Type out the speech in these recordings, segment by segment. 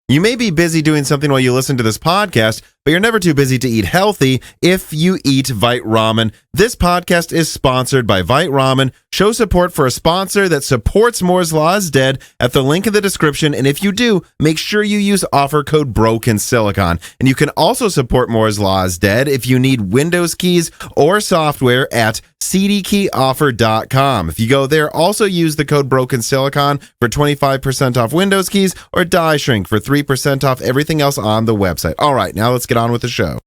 You may be busy doing something while you listen to this podcast, but you're never too busy to eat healthy if you eat Vite Ramen. This podcast is sponsored by Vite Ramen. Show support for a sponsor that supports Moore's Law is Dead at the link in the description. And if you do, make sure you use offer code BROKENSILICON. And you can also support Moore's Law is Dead if you need Windows keys or software at cdkeyoffer.com. If you go there, also use the code BROKENSILICON for 25% off Windows keys or Die Shrink for 3% off everything else on the website. All right, now let's get on with the show.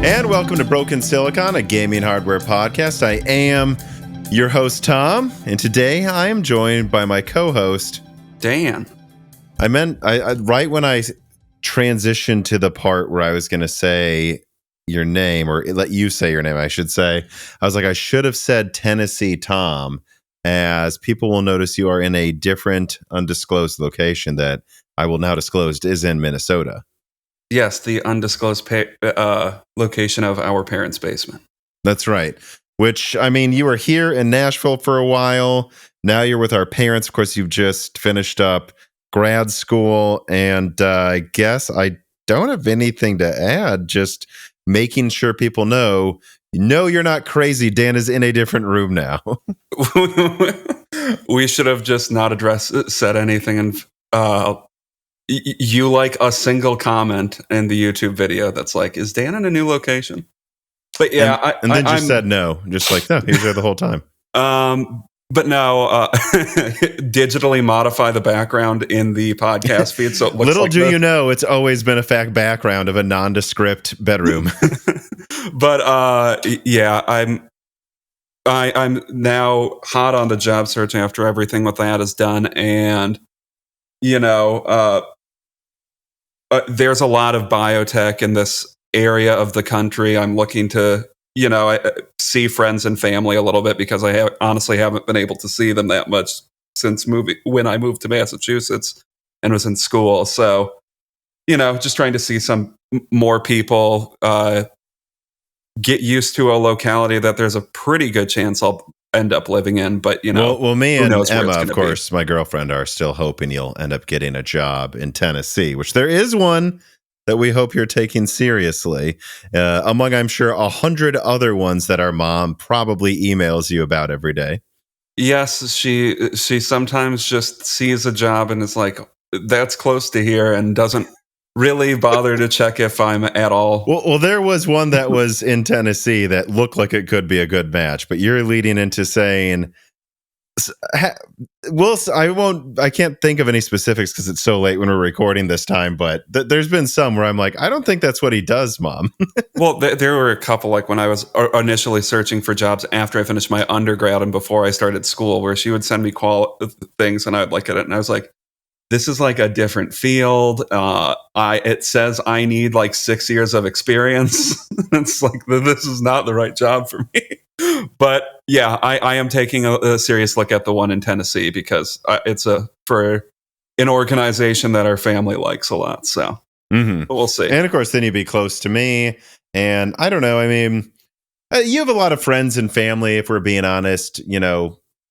And welcome to Broken Silicon, a gaming hardware podcast. I am your host, Tom, and today I am joined by my co-host, Dan. I right when I transitioned to the part where I was going to say your name, or let you say your name, I should say, I was like, I should have said Tennessee Tom, as people will notice you are in a different undisclosed location that I will now disclose is in Minnesota. Yes, the undisclosed location of our parents' basement. That's right. Which, I mean, you were here in Nashville for a while. Now you're with our parents. Of course, you've just finished up grad school. And I guess I don't have anything to add. Just making sure people know, no, you're not crazy. Dan is in a different room now. We should have just not said anything. And you like a single comment in the YouTube video that's like, is Dan in a new location? But yeah, and then just said no, just like, no, he's there the whole time. But no, digitally modify the background in the podcast feed. So it looks little like do you know, it's always been a fact background of a nondescript bedroom. But yeah, I'm now hot on the job search after everything with that is done, and you know, there's a lot of biotech in this area of the country. I'm looking to, see friends and family a little bit because I honestly haven't been able to see them that much since when I moved to Massachusetts and was in school. So, just trying to see some more people, get used to a locality that there's a pretty good chance I'll end up living in. But, well, me and Emma, of course, my girlfriend, are still hoping you'll end up getting a job in Tennessee, which there is one that we hope you're taking seriously, among, I'm sure, 100 other ones that our mom probably emails you about every day. Yes, she sometimes just sees a job and is like, that's close to here, and doesn't really bother to check if I'm at all. Well, there was one that was in Tennessee that looked like it could be a good match, but you're leading into saying, I can't think of any specifics because it's so late when we're recording this time, but there's been some where I'm like, I don't think that's what he does, Mom. Well, there were a couple, like when I was initially searching for jobs after I finished my undergrad and before I started school, where she would send me things and I'd look at it and I was like, this is like a different field. It says I need like 6 years of experience. It's like, this is not the right job for me. But yeah, I am taking a serious look at the one in Tennessee because it's for an organization that our family likes a lot. So we'll see. And of course, then you'd be close to me. And I don't know. I mean, you have a lot of friends and family, if we're being honest,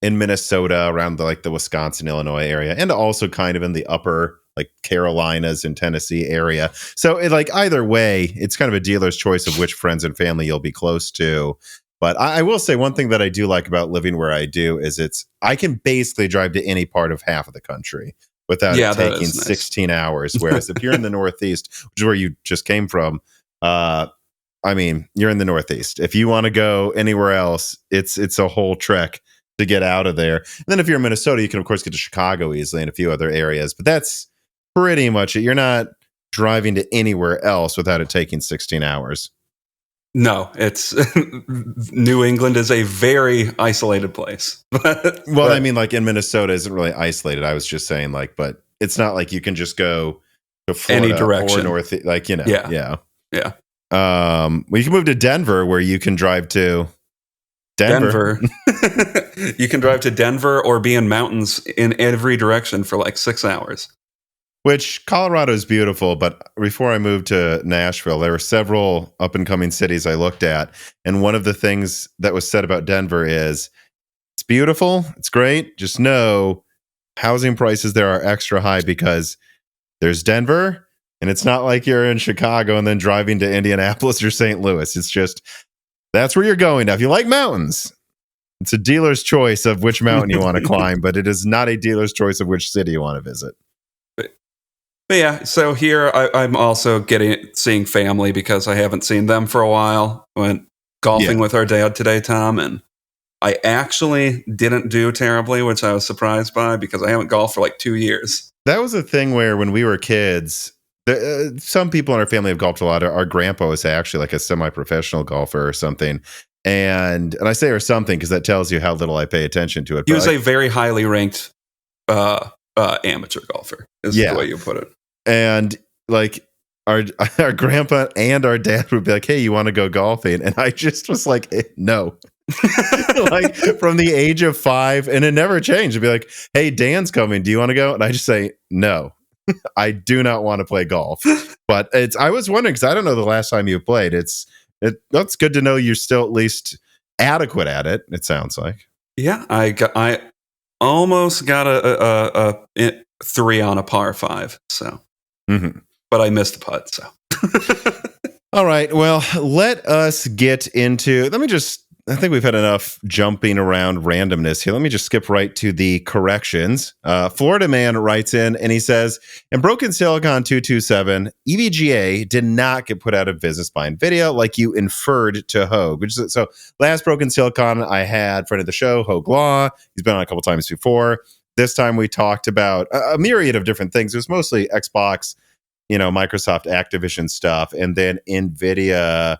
in Minnesota, around the Wisconsin, Illinois area, and also kind of in the upper Carolinas and Tennessee area. So either way, it's kind of a dealer's choice of which friends and family you'll be close to. But I will say one thing that I do like about living where I do is I can basically drive to any part of half of the country without it taking 16 hours. Whereas if you're in the Northeast, which is where you just came from, I mean, you're in the Northeast. If you want to go anywhere else, it's a whole trek to get out of there. And then if you're in Minnesota, you can of course get to Chicago easily and a few other areas, but that's pretty much it. You're not driving to anywhere else without it taking 16 hours. No, it's New England is a very isolated place. Well, I mean, in Minnesota isn't really isolated. I was just saying, but it's not like you can just go to Florida any direction or north, Yeah. you can move to Denver, where you can drive to Denver. You can drive to Denver or be in mountains in every direction for like 6 hours. Which Colorado is beautiful, but before I moved to Nashville, there were several up and coming cities I looked at, and one of the things that was said about Denver is it's beautiful, it's great. Just know housing prices there are extra high because there's Denver, and it's not like you're in Chicago and then driving to Indianapolis or St. Louis. It's just that's where you're going now. If you like mountains, it's a dealer's choice of which mountain you want to climb, but it is not a dealer's choice of which city you want to visit. But yeah, so here I'm also seeing family because I haven't seen them for a while. Went golfing with our dad today, Tom, and I actually didn't do terribly, which I was surprised by because I haven't golfed for like 2 years. That was a thing where when we were kids, some people in our family have golfed a lot. Our grandpa was actually like a semi-professional golfer or something. And I say or something because that tells you how little I pay attention to it. He was a very highly ranked amateur golfer, is the way you put it. And like our grandpa and our dad would be like, hey, you want to go golfing? And I just was like, no. Like from the age of 5, and it never changed. It'd be like, hey, Dan's coming. Do you want to go? And I just say, no, I do not want to play golf. But I was wondering, because I don't know the last time you played. It's good to know you're still at least adequate at it, it sounds like. Yeah, I almost got a 3 on a par 5. So, but I missed the putt. So, all right. Well, let us get into. I think we've had enough jumping around randomness here. Let me just skip right to the corrections. Florida Man writes in and he says, in Broken Silicon 227, EVGA did not get put out of business by Nvidia like you inferred to Hogue. So last Broken Silicon I had friend of the show, Hogue Law. He's been on a couple times before. This time we talked about a myriad of different things. It was mostly Xbox, Microsoft, Activision stuff, and then Nvidia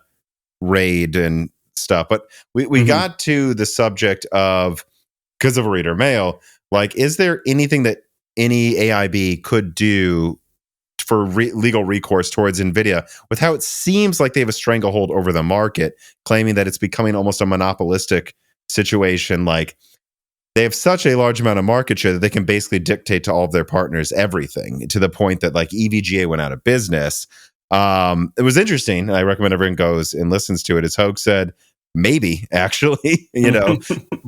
raid and stuff. But we got to the subject of, because of a reader mail, like, is there anything that any AIB could do for legal recourse towards Nvidia with how it seems like they have a stranglehold over the market, claiming that it's becoming almost a monopolistic situation? Like, they have such a large amount of market share that they can basically dictate to all of their partners everything, to the point that like EVGA went out of business. It was interesting. I recommend everyone goes and listens to it. As Hogue said, maybe actually,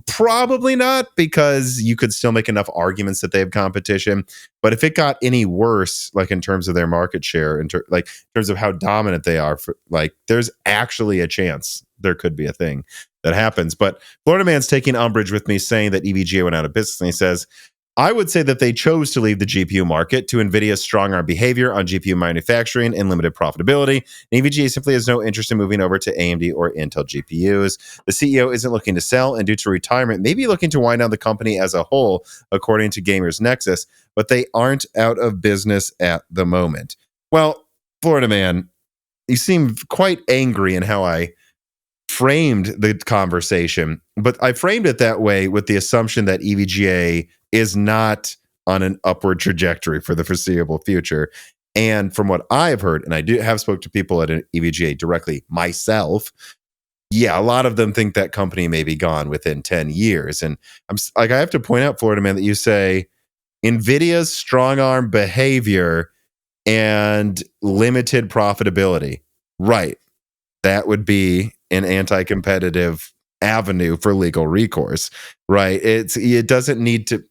probably not, because you could still make enough arguments that they have competition. But if it got any worse, like in terms of their market share, in terms of how dominant they are, there's actually a chance there could be a thing that happens. But Florida Man's taking umbrage with me saying that EVGA went out of business. And he says, I would say that they chose to leave the GPU market to NVIDIA's strong arm behavior on GPU manufacturing and limited profitability. And EVGA simply has no interest in moving over to AMD or Intel GPUs. The CEO isn't looking to sell, and due to retirement, maybe looking to wind down the company as a whole, according to Gamers Nexus, but they aren't out of business at the moment. Well, Florida Man, you seem quite angry in how I framed the conversation, but I framed it that way with the assumption that EVGA is not on an upward trajectory for the foreseeable future. And from what I've heard, and I do have spoke to people at an EVGA directly myself, a lot of them think that company may be gone within 10 years. And I'm like, I have to point out, Florida Man, that you say NVIDIA's strong arm behavior and limited profitability. Right. That would be an anti-competitive avenue for legal recourse, right? It doesn't need to.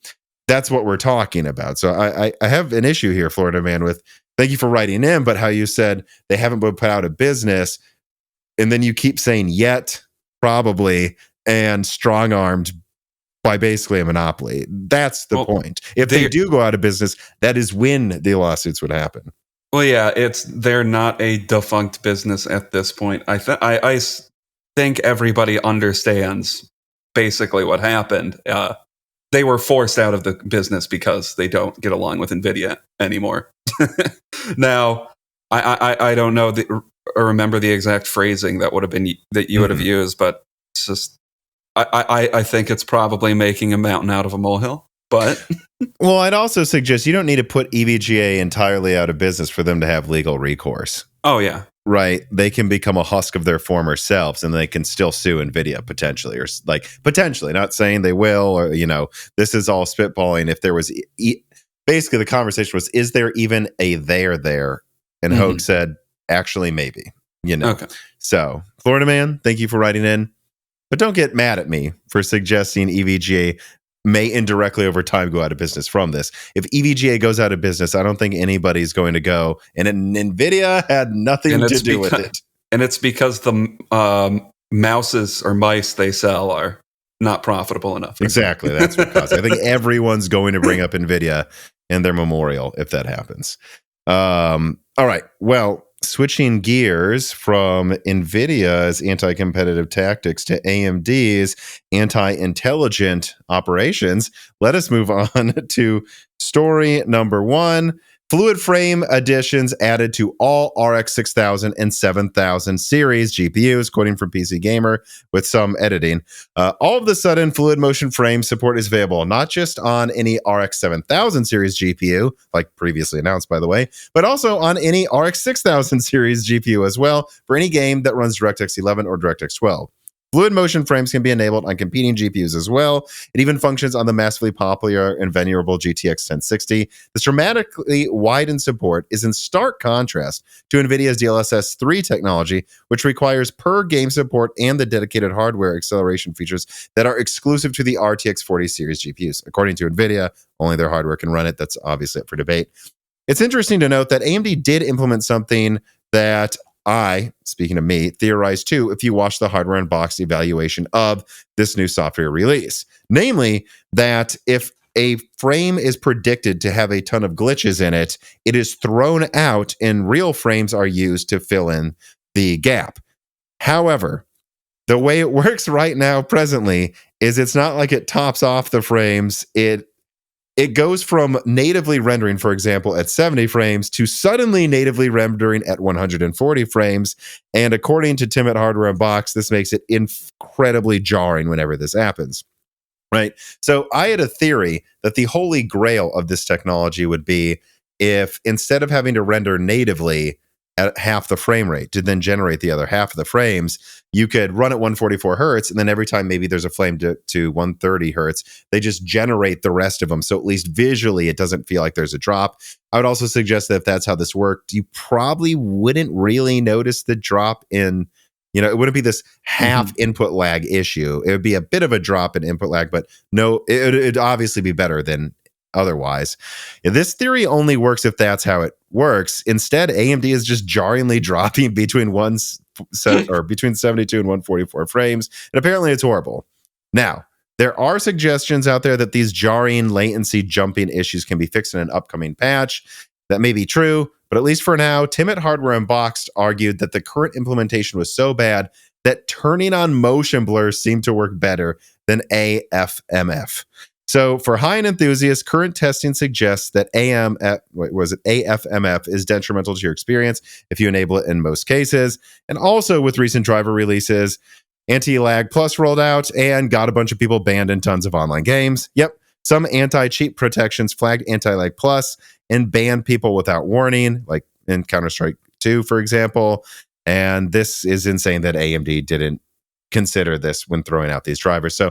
That's what we're talking about. So I have an issue here, Florida Man, with thank you for writing in, but how you said they haven't been put out of business, and then you keep saying yet, probably, and strong-armed by basically a monopoly. That's the point. If they do go out of business, that is when the lawsuits would happen. Well, yeah, they're not a defunct business at this point. I think everybody understands basically what happened. They were forced out of the business because they don't get along with Nvidia anymore. Now, I don't know or remember the exact phrasing that would have been that you would have used, but it's just I think it's probably making a mountain out of a molehill. But well, I'd also suggest you don't need to put EVGA entirely out of business for them to have legal recourse. Oh yeah, right, they can become a husk of their former selves, and they can still sue Nvidia potentially, or like potentially, not saying they will, or this is all spitballing. If there was, basically, the conversation was, is there even a there? And Hogue said, actually, maybe. Okay. So, Florida Man, thank you for writing in, but don't get mad at me for suggesting EVGA may indirectly over time go out of business from this. If EVGA goes out of business, I don't think anybody's going to go. And Nvidia had nothing to do with it. And it's because the mouses or mice they sell are not profitable enough. Exactly. That's what caused it. I think everyone's going to bring up Nvidia in their memorial if that happens. All right. Well, switching gears from Nvidia's anti-competitive tactics to AMD's anti-intelligent operations, let us move on to story number 1. Fluid frame additions added to all RX 6000 and 7000 series GPUs, quoting from PC Gamer with some editing. All of a sudden, fluid motion frame support is available, not just on any RX 7000 series GPU, like previously announced, by the way, but also on any RX 6000 series GPU as well for any game that runs DirectX 11 or DirectX 12. Fluid motion frames can be enabled on competing GPUs as well. It even functions on the massively popular and venerable GTX 1060. This dramatically widened support is in stark contrast to NVIDIA's DLSS 3 technology, which requires per-game support and the dedicated hardware acceleration features that are exclusive to the RTX 40 series GPUs. According to NVIDIA, only their hardware can run it. That's obviously up for debate. It's interesting to note that AMD did implement something that speaking of me, theorized too if you watch the hardware unboxed evaluation of this new software release. Namely, that if a frame is predicted to have a ton of glitches in it, it is thrown out and real frames are used to fill in the gap. However, the way it works right now presently is it's not like it tops off the frames. It goes from natively rendering, for example, at 70 frames to suddenly natively rendering at 140 frames. And according to Tim at Hardware Unboxed, this makes it incredibly jarring whenever this happens. Right? So I had a theory that the holy grail of this technology would be if instead of having to render natively at half the frame rate to then generate the other half of the frames, you could run at 144 hertz, and then every time maybe there's a flame to 130 hertz, they just generate the rest of them. So at least visually, it doesn't feel like there's a drop. I would also suggest that if that's how this worked, you probably wouldn't really notice the drop in, it wouldn't be this half input lag issue. It would be a bit of a drop in input lag, but no, it'd obviously be better than otherwise. This theory only works if that's how it works. Instead, AMD is just jarringly dropping between between 72 and 144 frames, and apparently it's horrible. Now, there are suggestions out there that these jarring latency jumping issues can be fixed in an upcoming patch. That may be true, but at least for now, Tim at Hardware Unboxed argued that the current implementation was so bad that turning on motion blur seemed to work better than AFMF. So for high-end enthusiasts, current testing suggests that AFMF is detrimental to your experience if you enable it in most cases. And also with recent driver releases, Anti-Lag Plus rolled out and got a bunch of people banned in tons of online games. Yep, some anti-cheat protections flagged Anti-Lag Plus and banned people without warning, like in Counter-Strike 2, for example. And this is insane that AMD didn't consider this when throwing out these drivers. So,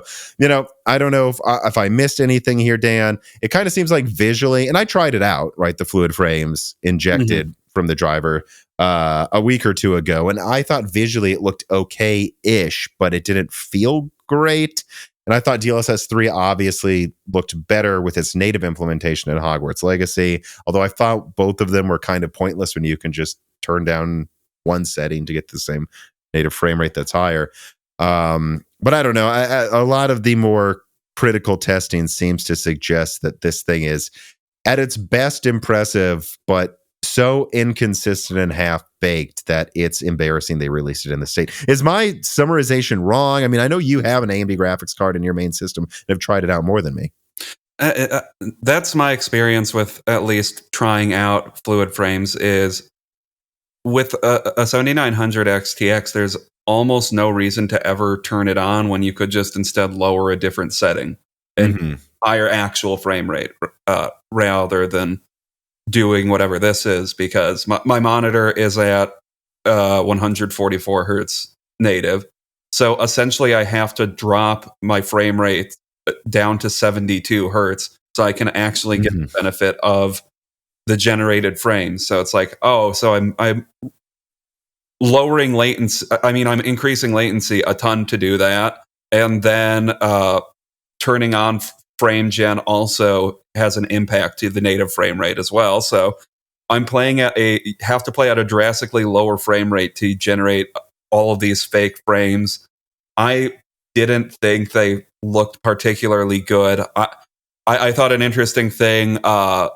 I don't know if I missed anything here, Dan. It kind of seems like visually, and I tried it out, right? The fluid frames injected from the driver a week or two ago, and I thought visually it looked okay-ish, but it didn't feel great. And I thought DLSS 3 obviously looked better with its native implementation in Hogwarts Legacy, although I thought both of them were kind of pointless when you can just turn down one setting to get the same native frame rate that's higher. But I don't know. A lot of the more critical testing seems to suggest that this thing is at its best impressive, but so inconsistent and half-baked that it's embarrassing they released it in the state. Is my summarization wrong? I mean, I know you have an AMD graphics card in your main system and have tried it out more than me. That's my experience with at least trying out fluid frames is with a 7900 XTX, there's almost no reason to ever turn it on when you could just instead lower a different setting and higher actual frame rate rather than doing whatever this is, because my monitor is at 144 hertz native. So essentially, I have to drop my frame rate down to 72 hertz so I can actually get the benefit of the generated frames. So it's like, oh, so I'm lowering latency. I mean, I'm increasing latency a ton to do that, and then turning on frame gen also has an impact to the native frame rate as well. So I'm have to play at a drastically lower frame rate to generate all of these fake frames. I didn't think they looked particularly good. I thought an interesting thing about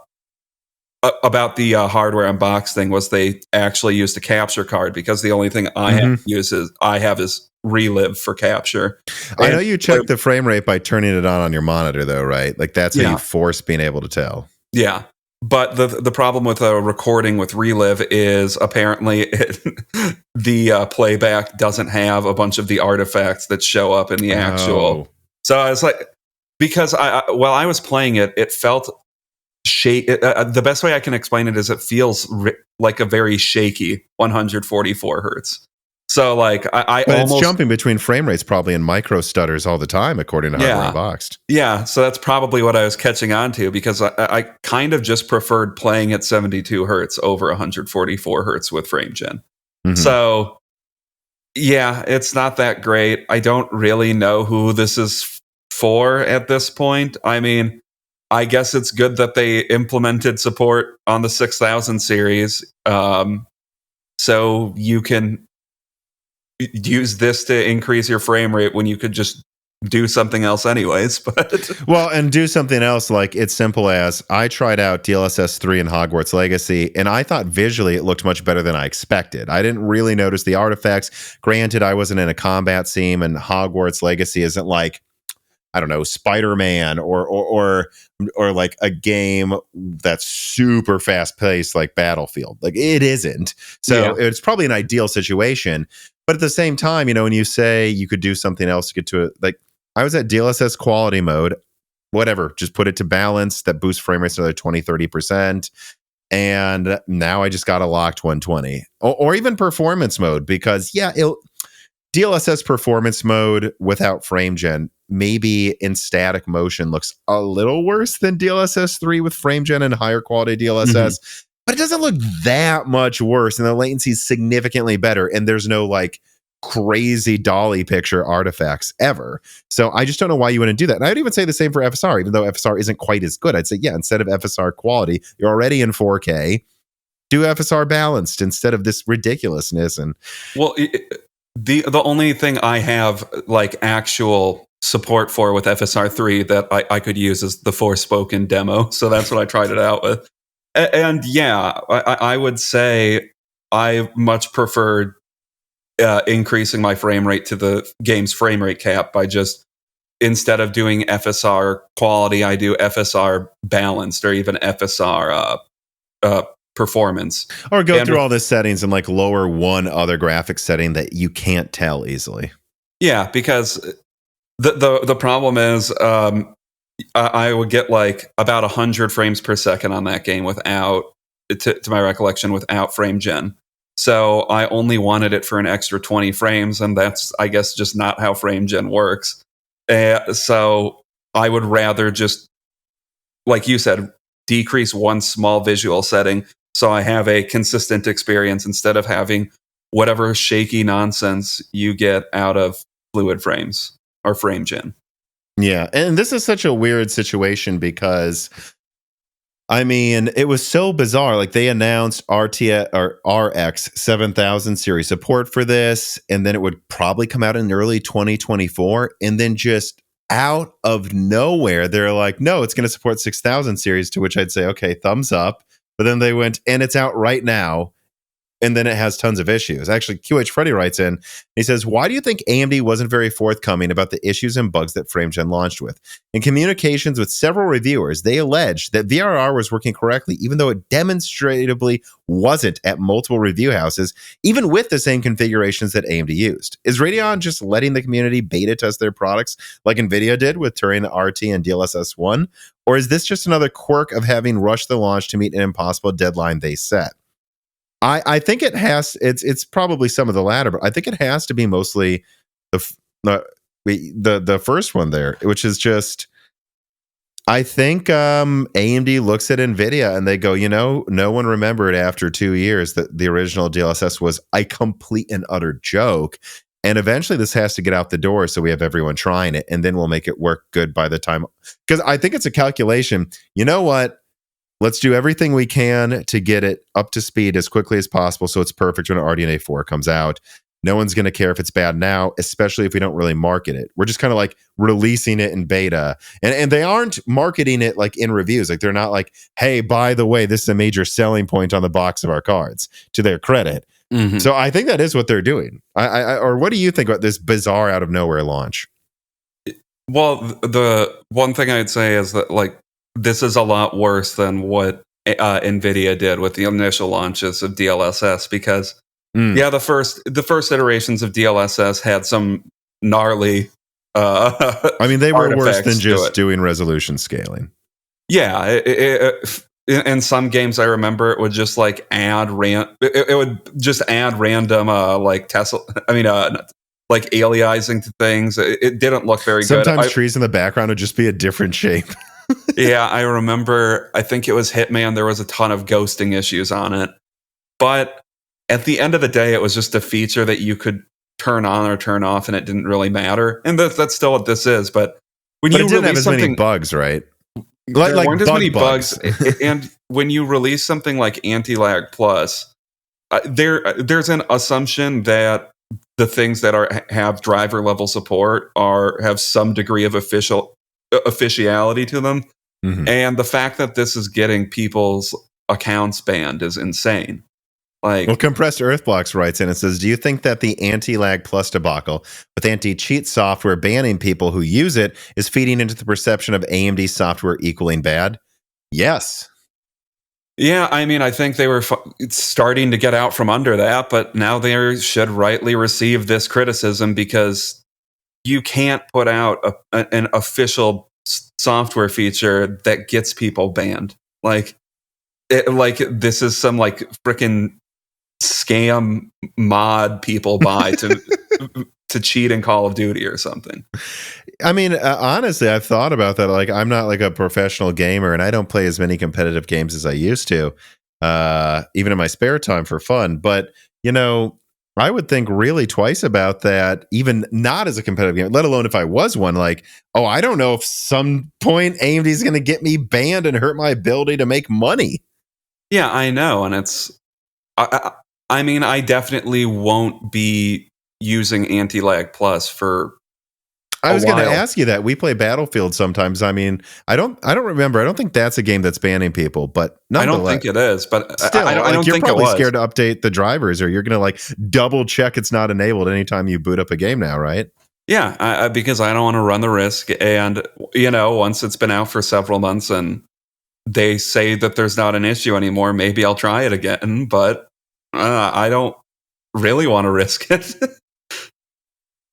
the hardware unboxing was they actually used a capture card, because the only thing I have is Relive for capture. I know you check the frame rate by turning it on your monitor, though, right? Like that's how you force being able to tell. Yeah. But the problem with a recording with Relive is apparently the playback doesn't have a bunch of the artifacts that show up in the actual. So I was like, because while I was playing it, it felt the best way I can explain it is it feels like a very shaky 144 hertz. So like but it's jumping between frame rates probably in micro stutters all the time, according to Hardware Unboxed. Yeah, so that's probably what I was catching on to, because I kind of just preferred playing at 72 hertz over 144 hertz with frame gen. So yeah, it's not that great. I don't really know who this is for at this point. I mean, I guess it's good that they implemented support on the 6000 series, so you can use this to increase your frame rate when you could just do something else anyways. But well, and do something else, like it's simple as I tried out DLSS 3 and Hogwarts Legacy, and I thought visually it looked much better than I expected. I didn't really notice the artifacts. Granted, I wasn't in a combat scene, and Hogwarts Legacy isn't like, I don't know, Spider-Man or like a game that's super fast-paced like Battlefield. Like it isn't. So it's probably an ideal situation. But at the same time, you know, when you say you could do something else to get to it, like I was at DLSS quality mode, whatever, just put it to balance, that boosts frame rates another 20, 30%. And now I just got a locked 120 or even performance mode, because DLSS performance mode without frame gen, maybe in static motion, looks a little worse than DLSS 3 with frame gen and higher quality DLSS, but it doesn't look that much worse, and the latency is significantly better, and there's no like crazy dolly picture artifacts ever. So I just don't know why you wouldn't do that. And I would even say the same for FSR, even though FSR isn't quite as good. I'd say, instead of FSR quality, you're already in 4K, do FSR balanced instead of this ridiculousness. And well, the only thing I have like actual support for with FSR 3 that I could use is the Forspoken demo. So that's what I tried it out with. And yeah, I would say I much preferred increasing my frame rate to the game's frame rate cap by just, instead of doing FSR quality, I do FSR balanced or even FSR performance. Or go through all the settings and like lower one other graphics setting that you can't tell easily. Yeah, because the problem is I would get like about 100 frames per second on that game without, to my recollection, without frame gen. So I only wanted it for an extra 20 frames, and that's, I guess, just not how frame gen works. So I would rather just, like you said, decrease one small visual setting so I have a consistent experience instead of having whatever shaky nonsense you get out of fluid frames or frame gen. Yeah, and this is such a weird situation because, I mean, it was so bizarre. Like they announced RTX or RX 7000 series support for this, and then it would probably come out in early 2024, and then just out of nowhere, they're like, no, it's going to support 6000 series, to which I'd say, okay, thumbs up. But then they went, and it's out right now. And then it has tons of issues. Actually, QH Freddy writes in, he says, why do you think AMD wasn't very forthcoming about the issues and bugs that FrameGen launched with? In communications with several reviewers, they alleged that VRR was working correctly, even though it demonstratively wasn't at multiple review houses, even with the same configurations that AMD used. Is Radeon just letting the community beta test their products like Nvidia did with Turin RT and DLSS 1? Or is this just another quirk of having rushed the launch to meet an impossible deadline they set? I think it has. It's probably some of the latter, but I think it has to be mostly the first one there, which is just. I think AMD looks at Nvidia and they go, no one remembered after 2 years that the original DLSS was a complete and utter joke. And eventually this has to get out the door so we have everyone trying it, and then we'll make it work good by the time. Because I think it's a calculation. You know what? Let's do everything we can to get it up to speed as quickly as possible so it's perfect when RDNA 4 comes out. No one's going to care if it's bad now, especially if we don't really market it. We're just kind of like releasing it in beta. And they aren't marketing it like in reviews. Like they're not like, hey, by the way, this is a major selling point on the box of our cards, to their credit. Mm-hmm. So I think that is what they're doing. Or what do you think about this bizarre out of nowhere launch? Well, the one thing I'd say is that like this is a lot worse than what Nvidia did with the initial launches of DLSS, because yeah, the first iterations of DLSS had some gnarly. I mean, they were worse than just doing resolution scaling. Yeah, in some games, I remember it would just like add it would just add random like Tesla. I mean, like aliasing to things. It didn't look very good. Sometimes trees in the background would just be a different shape. Yeah, I remember. I think it was Hitman. There was a ton of ghosting issues on it, but at the end of the day, it was just a feature that you could turn on or turn off, and it didn't really matter. And that's still what this is. But when you didn't have as many bugs, right? There weren't as many bugs. And when you release something like Anti-Lag Plus, there's an assumption that the things that have driver level support have some degree of officiality to them. Mm-hmm. And the fact that this is getting people's accounts banned is insane. Well, Compressed Earthblocks writes in and says, do you think that the anti-lag plus debacle with anti-cheat software banning people who use it is feeding into the perception of AMD software equaling bad? Yes. Yeah, I mean, I think they were starting to get out from under that, but now they should rightly receive this criticism, because you can't put out an official software feature that gets people banned. Like this is some like frickin' scam mod people buy to cheat in Call of Duty or something. I mean, honestly, I've thought about that. Like, I'm not like a professional gamer, and I don't play as many competitive games as I used to, even in my spare time for fun. But, I would think really twice about that, even not as a competitive game, let alone if I was one. Like, I don't know if some point AMD is going to get me banned and hurt my ability to make money. Yeah, I know. And it's, I mean, I definitely won't be using Anti-Lag Plus for I was going to ask you that. We play Battlefield sometimes. I mean, I don't remember. I don't think that's a game that's banning people, but nonetheless. I don't think it is, but still, I don't you're think probably it was. Scared to update the drivers, or you're going to like double check it's not enabled anytime you boot up a game now, right? Yeah, because I don't want to run the risk. And, once it's been out for several months and they say that there's not an issue anymore, maybe I'll try it again, but I don't really want to risk it.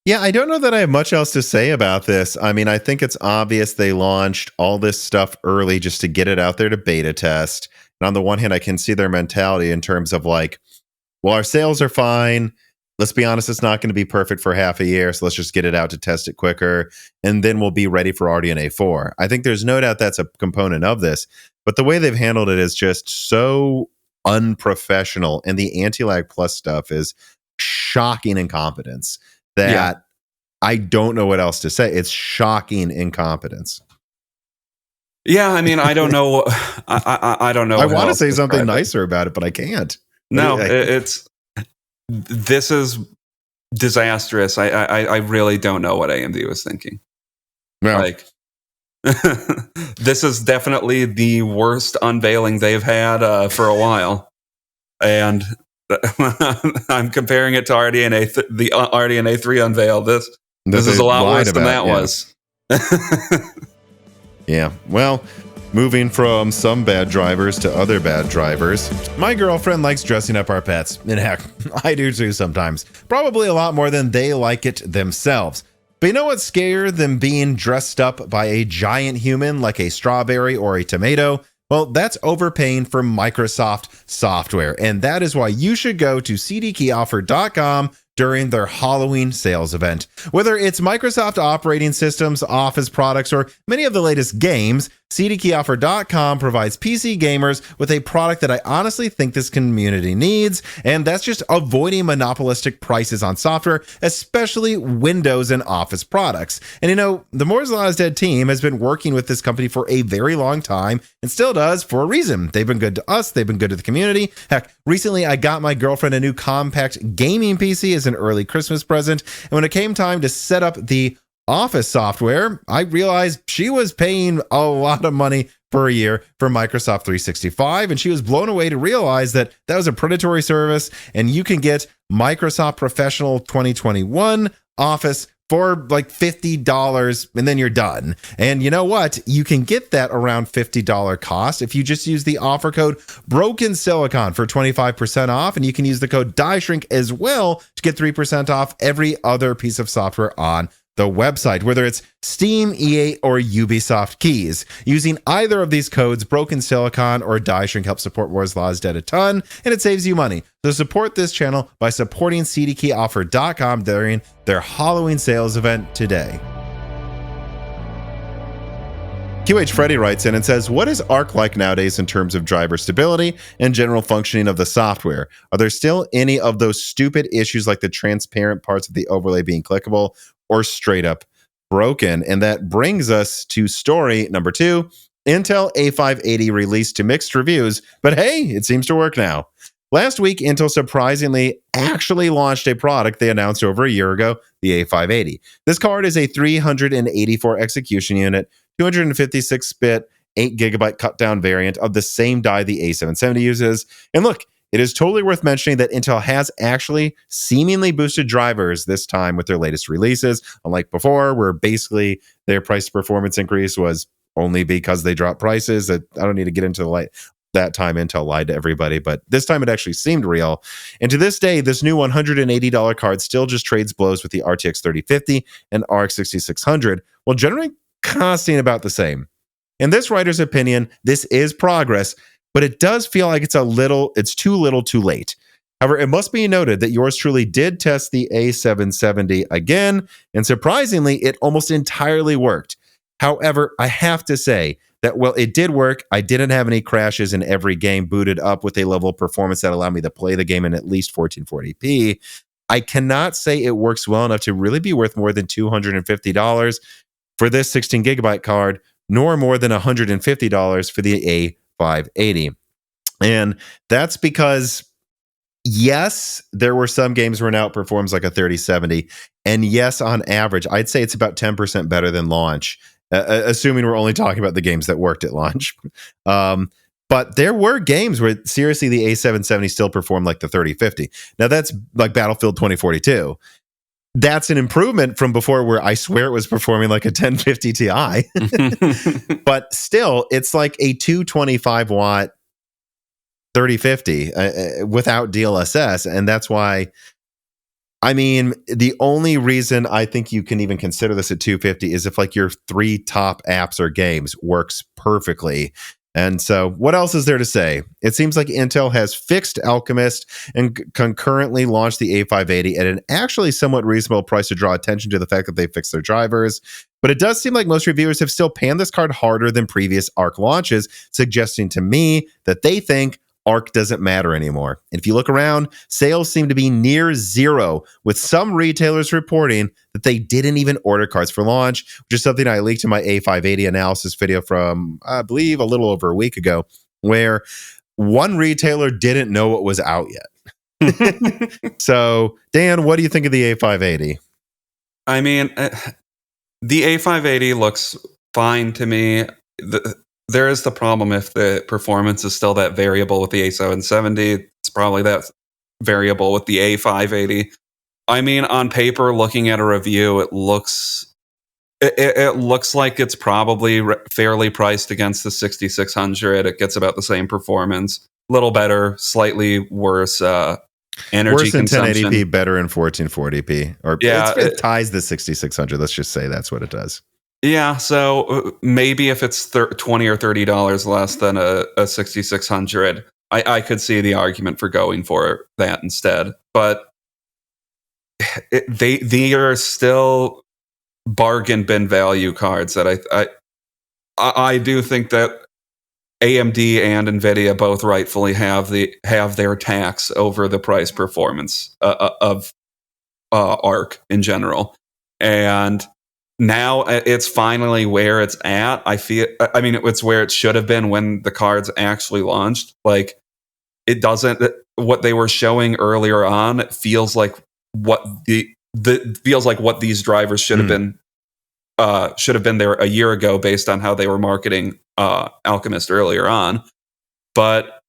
Yeah, I don't know that I have much else to say about this. I mean, I think it's obvious they launched all this stuff early just to get it out there to beta test. And on the one hand, I can see their mentality in terms of like, well, our sales are fine. Let's be honest, it's not going to be perfect for half a year. So let's just get it out to test it quicker. And then we'll be ready for RDNA 4. I think there's no doubt that's a component of this. But the way they've handled it is just so unprofessional. And the anti-lag plus stuff is shocking incompetence. That I don't know what else to say. It's shocking incompetence. Yeah, I mean, I don't know. I don't know. I want to say something nicer about it, but I can't. No, this is disastrous. I really don't know what AMD was thinking. No. Like, this is definitely the worst unveiling they've had for a while, and I'm comparing it to the RDNA 3 unveil. This is a lot worse than that was. Yeah. Well, moving from some bad drivers to other bad drivers, my girlfriend likes dressing up our pets. And heck, I do too sometimes. Probably a lot more than they like it themselves. But you know what's scarier than being dressed up by a giant human like a strawberry or a tomato? Well, that's overpaying for Microsoft software. And that is why you should go to cdkeyoffer.com during their Halloween sales event. Whether it's Microsoft operating systems, Office products, or many of the latest games, cdkeyoffer.com provides PC gamers with a product that I honestly think this community needs, and that's just avoiding monopolistic prices on software, especially Windows and Office products. And you know, the Moore's Law is Dead team has been working with this company for a very long time and still does for a reason. They've been good to us, they've been good to the community. Heck, recently I got my girlfriend a new compact gaming PC as an early Christmas present, and when it came time to set up the Office software, I realized she was paying a lot of money per year for Microsoft 365, and she was blown away to realize that that was a predatory service, and you can get Microsoft Professional 2021 Office for like $50, and then you're done. And you know what? You can get that around $50 cost if you just use the offer code Broken Silicon for 25% off, and you can use the code DieShrink as well to get 3% off every other piece of software on the website, whether it's Steam, EA, or Ubisoft keys. Using either of these codes, Broken Silicon or DieShrink helps support Moore's Law is Dead a ton, and it saves you money. So support this channel by supporting cdkeyoffer.com during their Halloween sales event today. QH Freddy writes in and says, what is Arc like nowadays in terms of driver stability and general functioning of the software? Are there still any of those stupid issues like the transparent parts of the overlay being clickable or straight up broken? And that brings us to story number 2. Intel A580 released to mixed reviews, but hey, it seems to work now. Last week, Intel surprisingly actually launched a product they announced over a year ago, the A580. This card is a 384 execution unit, 256-bit, 8GB cut-down variant of the same die the A770 uses. And look, it is totally worth mentioning that Intel has actually seemingly boosted drivers this time with their latest releases, unlike before, where basically their price performance increase was only because they dropped prices. I don't need to get into that time Intel lied to everybody, but this time it actually seemed real. And to this day, this new $180 card still just trades blows with the RTX 3050 and RX 6600, while generally costing about the same. In this writer's opinion, this is progress, but it does feel like it's too little too late. However, it must be noted that yours truly did test the A770 again, and surprisingly, it almost entirely worked. However, I have to say that while it did work, I didn't have any crashes in every game booted up with a level of performance that allowed me to play the game in at least 1440p. I cannot say it works well enough to really be worth more than $250 for this 16GB card, nor more than $150 for the A580. And that's because, yes, there were some games where it outperforms like a 3070. And yes, on average, I'd say it's about 10% better than launch, assuming we're only talking about the games that worked at launch. But there were games where seriously the A770 still performed like the 3050. Now that's like Battlefield 2042. That's an improvement from before where I swear it was performing like a 1050 Ti. But still, it's like a 225 watt 3050 without DLSS. And that's why, I mean, the only reason I think you can even consider this at 250 is if like your 3 top apps or games works perfectly. And so what else is there to say? It seems like Intel has fixed Alchemist and concurrently launched the A580 at an actually somewhat reasonable price to draw attention to the fact that they fixed their drivers. But it does seem like most reviewers have still panned this card harder than previous ARC launches, suggesting to me that they think ARC doesn't matter anymore. And if you look around, sales seem to be near zero, with some retailers reporting that they didn't even order cards for launch, which is something I leaked in my A580 analysis video from, I believe, a little over a week ago, where one retailer didn't know what was out yet. So, Dan, what do you think of the A580? I mean, the A580 looks fine to me. There is the problem if the performance is still that variable with the A770. It's probably that variable with the A580. I mean, on paper, looking at a review, it looks like it's probably fairly priced against the 6600. It gets about the same performance, a little better, slightly worse energy consumption. 1080p, better in 1440p. Or yeah, it ties the 6600. Let's just say that's what it does. Yeah, so maybe if it's $20 or $30 less than a 6600, I could see the argument for going for that instead. But they are still bargain bin value cards that I do think that AMD and Nvidia both rightfully have their tax over the price performance of ARC in general, and now it's finally where it's at. I mean, it's where it should have been when the cards actually launched. Like, it doesn't. What they were showing earlier on feels like what feels like what these drivers should have been. Should have been there a year ago based on how they were marketing Alchemist earlier on. But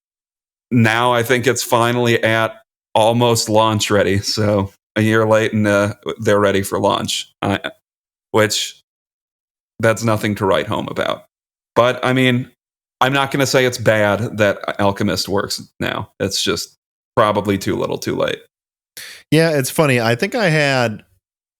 now I think it's finally at almost launch ready. So a year late and they're ready for launch, which that's nothing to write home about. But I mean, I'm not going to say it's bad that Alchemist works now. It's just probably too little too late. Yeah, it's funny. I think I had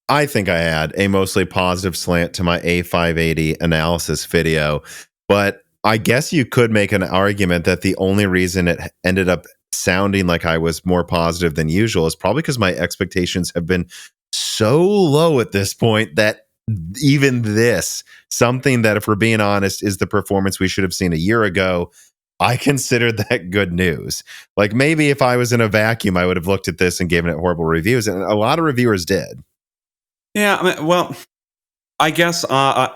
a mostly positive slant to my A580 analysis video, but I guess you could make an argument that the only reason it ended up sounding like I was more positive than usual is probably because my expectations have been so low at this point that even this, something that, if we're being honest, is the performance we should have seen a year ago, I considered that good news. Like, maybe if I was in a vacuum, I would have looked at this and given it horrible reviews, and a lot of reviewers did. Yeah, I mean, well, I guess I've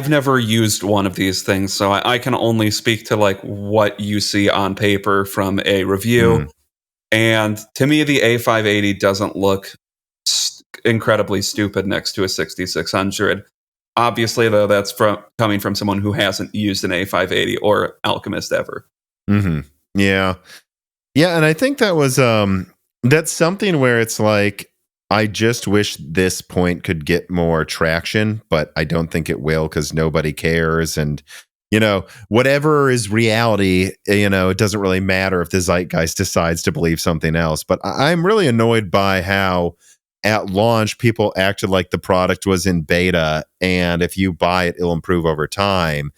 never used one of these things, so I can only speak to like what you see on paper from a review. And to me, the A580 doesn't look incredibly stupid next to a 6600. Obviously, though, that's coming from someone who hasn't used an A580 or Alchemist ever. Yeah, and I think that was that's something where it's like, I just wish this point could get more traction, but I don't think it will because nobody cares. And, whatever is reality, it doesn't really matter if the zeitgeist decides to believe something else. But I'm really annoyed by how at launch people acted like the product was in beta, and if you buy it, it'll improve over time.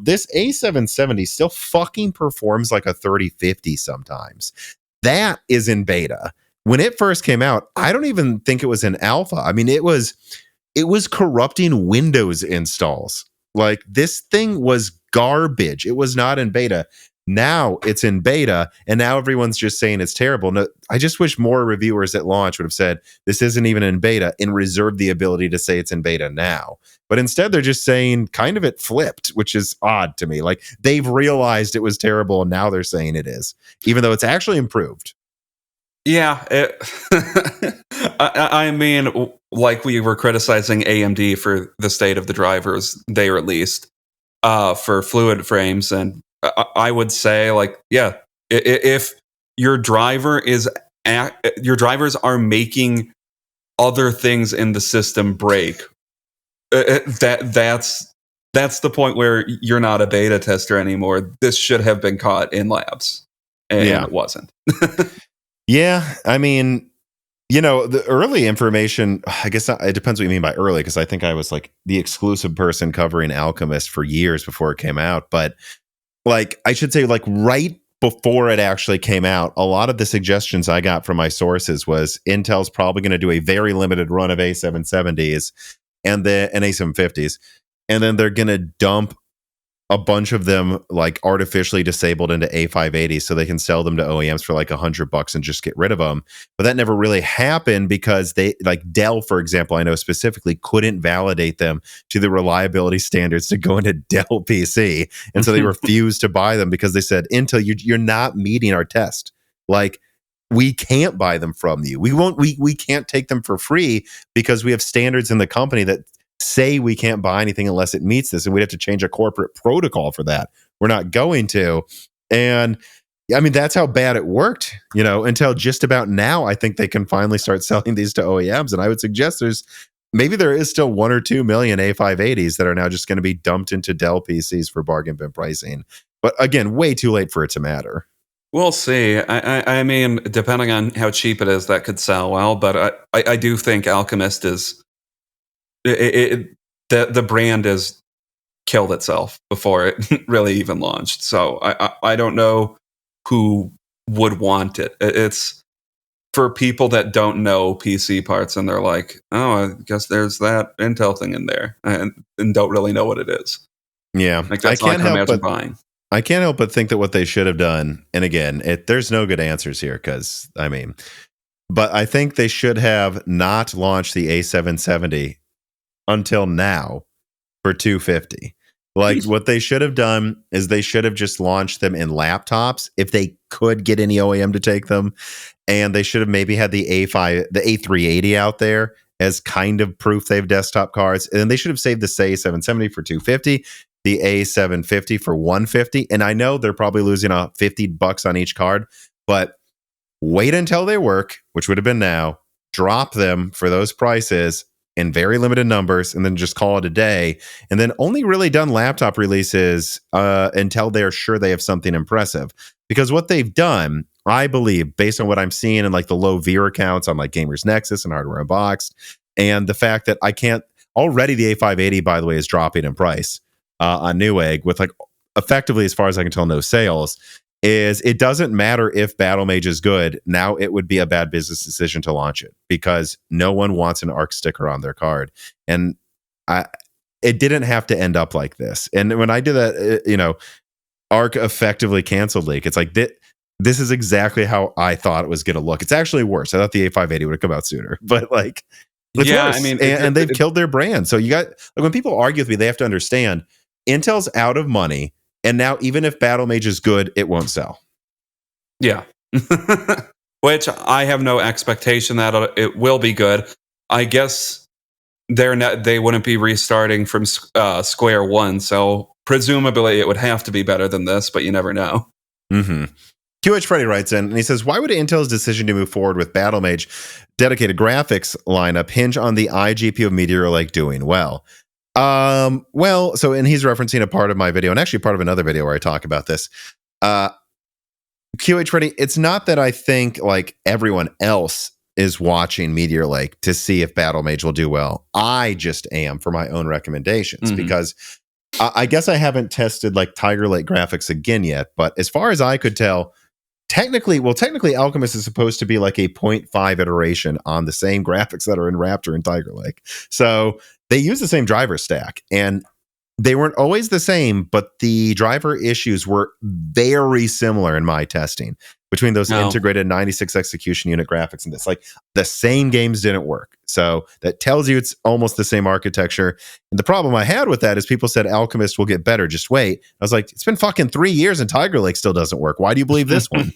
This A770 still fucking performs like a 3050 sometimes. That is in beta. When it first came out, I don't even think it was in alpha. I mean, it was corrupting Windows installs. Like, this thing was garbage. It was not in beta. Now it's in beta, and now everyone's just saying it's terrible. No, I just wish more reviewers at launch would have said this isn't even in beta and reserved the ability to say it's in beta now. But instead, they're just saying kind of it flipped, which is odd to me. Like, they've realized it was terrible, and now they're saying it is, even though it's actually improved. Yeah, I mean, like we were criticizing AMD for the state of the drivers they released for fluid frames, and I would say, like, yeah, if your drivers are making other things in the system break, that's the point where you're not a beta tester anymore. This should have been caught in labs, and it wasn't. Yeah, I mean, the early information, I guess it depends what you mean by early, because I think I was like the exclusive person covering Alchemist for years before it came out. But like, I should say, like, right before it actually came out, a lot of the suggestions I got from my sources was Intel's probably going to do a very limited run of A770s and A750s, and then they're going to dump a bunch of them like artificially disabled into A580 so they can sell them to OEMs for like $100 and just get rid of them. But that never really happened because they, like Dell, for example, I know specifically, couldn't validate them to the reliability standards to go into Dell PC. And so they refused to buy them because they said, Intel, you're not meeting our test. Like, we can't buy them from you. We can't take them for free because we have standards in the company that say we can't buy anything unless it meets this, and we'd have to change a corporate protocol for that. We're not going to. And I mean, that's how bad it worked, until just about now. I think they can finally start selling these to OEMs. And I would suggest there is still 1 or 2 million A580s that are now just going to be dumped into Dell PCs for bargain bin pricing. But again, way too late for it to matter. We'll see. I mean, depending on how cheap it is, that could sell well. But I do think Alchemist is the brand has killed itself before it really even launched. So I don't know who would want it. It's for people that don't know PC parts and they're like, oh, I guess there's that Intel thing in there and don't really know what it is. Yeah, Like that's all I can imagine buying. I can't help but think that what they should have done, and again, there's no good answers here because but I think they should have not launched the A770 until now for 250. Like what they should have done is they should have just launched them in laptops if they could get any OEM to take them, and they should have maybe had the A380 out there as kind of proof they have desktop cards, and then they should have saved the A770 for 250, the A750 for 150, and I know they're probably losing $50 on each card, but wait until they work, which would have been now, drop them for those prices in very limited numbers, and then just call it a day, and then only really done laptop releases until they're sure they have something impressive. Because what they've done, I believe, based on what I'm seeing in like the low viewer counts on like Gamers Nexus and Hardware Unboxed, and the fact that already the A580, by the way, is dropping in price on Newegg with like effectively, as far as I can tell, no sales, is it doesn't matter if Battlemage is good. Now it would be a bad business decision to launch it because no one wants an ARC sticker on their card. And it didn't have to end up like this. And when I did that, ARC effectively canceled Leak. It's like, this is exactly how I thought it was going to look. It's actually worse. I thought the A580 would have come out sooner, but like, it's worse. I mean, and they've killed their brand. So you got, like, when people argue with me, they have to understand Intel's out of money. And now, even if Battlemage is good, it won't sell. Yeah. Which I have no expectation that it will be good. I guess they wouldn't be restarting from square one. So presumably it would have to be better than this, but you never know. Mm-hmm. QH Freddy writes in, and he says, why would Intel's decision to move forward with Battlemage dedicated graphics lineup hinge on the iGPU of Meteor Lake doing well? And he's referencing a part of my video and actually part of another video where I talk about this. QH Freddy, it's not that I think like everyone else is watching Meteor Lake to see if Battlemage will do well. I just am for my own recommendations because I guess I haven't tested like Tiger Lake graphics again yet, but as far as I could tell, technically Alchemist is supposed to be like a 0.5 iteration on the same graphics that are in Raptor and Tiger Lake. So they use the same driver stack, and they weren't always the same, but the driver issues were very similar in my testing between those integrated 96 execution unit graphics and this. Like, the same games didn't work. So that tells you it's almost the same architecture. And the problem I had with that is people said Alchemist will get better. Just wait. I was like, it's been fucking 3 years and Tiger Lake still doesn't work. Why do you believe this one?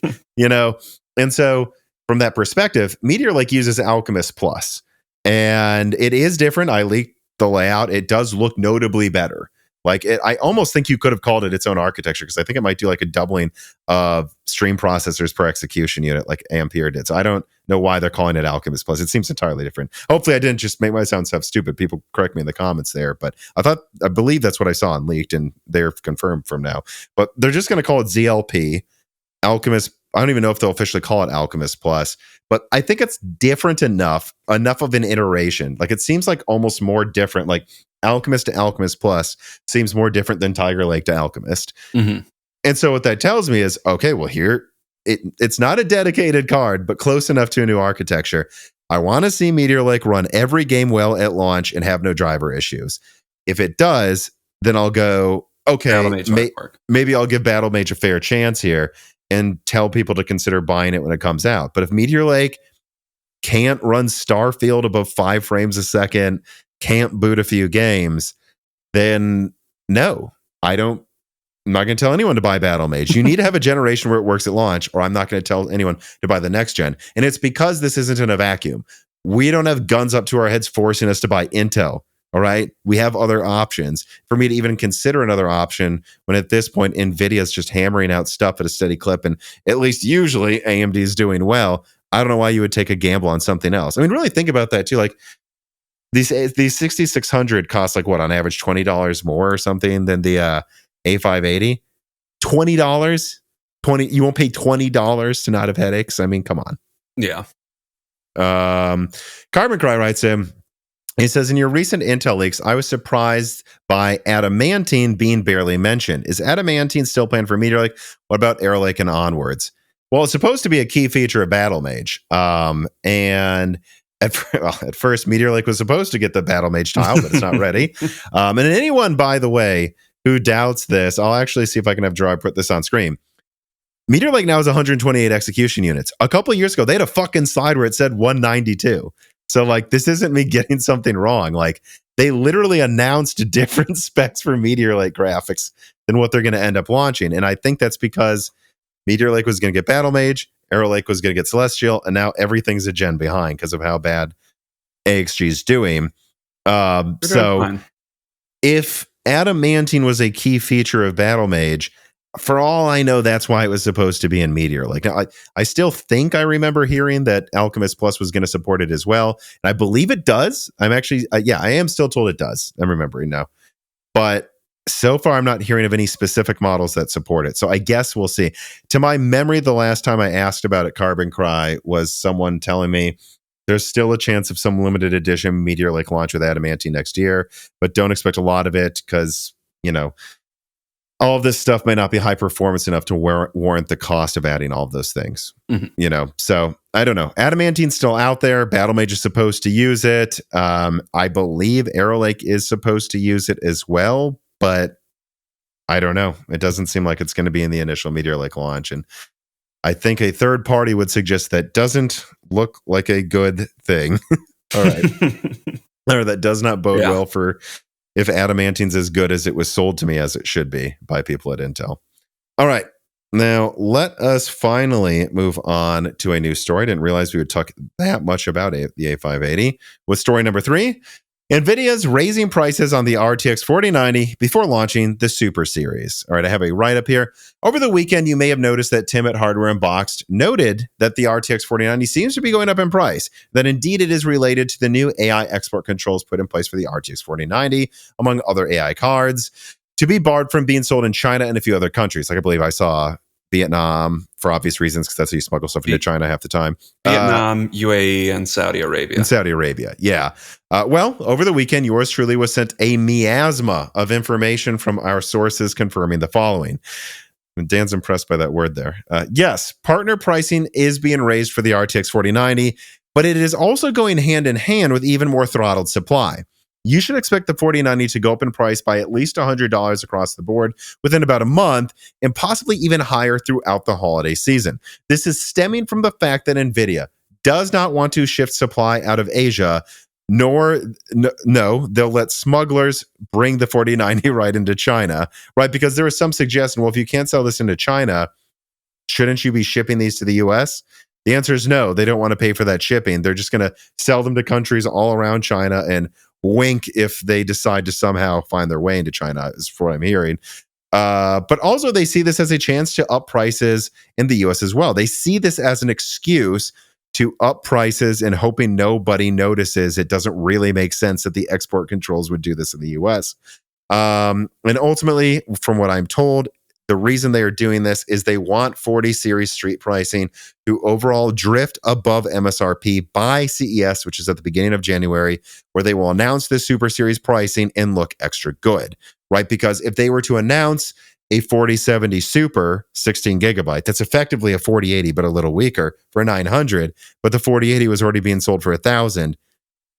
And so from that perspective, Meteor Lake uses Alchemist Plus, and it is different. I leaked the layout. It does look notably better. Like, I almost think you could have called it its own architecture, because I think it might do like a doubling of stream processors per execution unit like Ampere did. So I don't know why they're calling it Alchemist Plus. It seems entirely different. Hopefully I didn't just make my sound stuff stupid. People correct me in the comments there, but I believe that's what I saw on leaked, and they're confirmed from now. But they're just going to call it ZLP, Alchemist. I don't even know if they'll officially call it Alchemist Plus, but I think it's different enough of an iteration. Like, it seems like almost more different. Like, Alchemist to Alchemist Plus seems more different than Tiger Lake to Alchemist. Mm-hmm. And so what that tells me is, okay, well, here, it's not a dedicated card, but close enough to a new architecture. I want to see Meteor Lake run every game well at launch and have no driver issues. If it does, then I'll go, okay, maybe I'll give Battlemage a fair chance here and tell people to consider buying it when it comes out. But if Meteor Lake can't run Starfield above 5 frames a second, can't boot a few games, then no, I'm not going to tell anyone to buy Battlemage. You need to have a generation where it works at launch, or I'm not going to tell anyone to buy the next gen. And it's because this isn't in a vacuum. We don't have guns up to our heads forcing us to buy Intel. All right. We have other options. For me to even consider another option, when at this point, Nvidia is just hammering out stuff at a steady clip, and at least usually AMD is doing well, I don't know why you would take a gamble on something else. I mean, really think about that too. Like, these 6600 cost like what, on average $20 more or something than the A580. $20? You won't pay $20 to not have headaches? I mean, come on. Yeah. Carbon Cry writes in, He says, in your recent Intel leaks, I was surprised by adamantine being barely mentioned. Is adamantine still planned for Meteor Lake? What about Arrow Lake and onwards? Well, it's supposed to be a key feature of Battle Mage. And at first, Meteor Lake was supposed to get the Battle Mage tile, but it's not ready. And anyone, by the way, who doubts this, I'll actually see if I can have Gerard put this on screen. Meteor Lake now has 128 execution units. A couple of years ago, they had a fucking slide where it said 192. So, like, this isn't me getting something wrong. Like, they literally announced different specs for Meteor Lake graphics than what they're going to end up launching. And I think that's because Meteor Lake was going to get Battle Mage, Arrow Lake was going to get Celestial, and now everything's a gen behind because of how bad AXG is doing. So, if adamantine was a key feature of Battle Mage, for all I know, that's why it was supposed to be in Meteor Lake. I still think I remember hearing that Alchemist Plus was going to support it as well. And I believe it does. I'm actually, I am still told it does. I'm remembering now. But so far, I'm not hearing of any specific models that support it. So I guess we'll see. To my memory, the last time I asked about it, Carbon Cry, was someone telling me there's still a chance of some limited edition Meteor Lake launch with adamantine next year, but don't expect a lot of it because, all of this stuff may not be high performance enough to warrant the cost of adding all of those things. So I don't know. Adamantine's still out there. Battle Mage is supposed to use it. I believe Arrow Lake is supposed to use it as well, but I don't know. It doesn't seem like it's going to be in the initial Meteor Lake launch. And I think a third party would suggest that doesn't look like a good thing. All right. Or that does not bode well for if adamantine's as good as it was sold to me as it should be by people at Intel. All right. Now, let us finally move on to a new story. I didn't realize we would talk that much about the A580. With story number 3, Nvidia's raising prices on the RTX 4090 before launching the Super Series. All right, I have a write-up here. Over the weekend, you may have noticed that Tim at Hardware Unboxed noted that the RTX 4090 seems to be going up in price, that indeed it is related to the new AI export controls put in place for the RTX 4090, among other AI cards, to be barred from being sold in China and a few other countries. Like I believe I saw Vietnam, for obvious reasons, because that's how you smuggle stuff into China half the time. Vietnam, UAE, and Saudi Arabia. Yeah. Well, over the weekend, yours truly was sent a miasma of information from our sources confirming the following. Dan's impressed by that word there. Yes, partner pricing is being raised for the RTX 4090, but it is also going hand in hand with even more throttled supply. You should expect the 4090 to go up in price by at least $100 across the board within about a month, and possibly even higher throughout the holiday season. This is stemming from the fact that Nvidia does not want to shift supply out of Asia, they'll let smugglers bring the 4090 right into China, right? Because there is some suggestion, well, if you can't sell this into China, shouldn't you be shipping these to the US? The answer is no. They don't want to pay for that shipping. They're just going to sell them to countries all around China and wink if they decide to somehow find their way into China, is what I'm hearing. But also they see this as a chance to up prices in the US as well. They see this as an excuse to up prices and hoping nobody notices. It doesn't really make sense that the export controls would do this in the US. And ultimately, from what I'm told, the reason they are doing this is they want 40 series street pricing to overall drift above MSRP by CES, which is at the beginning of January, where they will announce the Super Series pricing and look extra good, right? Because if they were to announce a 4070 Super 16 gigabyte, that's effectively a 4080, but a little weaker for 900, but the 4080 was already being sold for 1,000,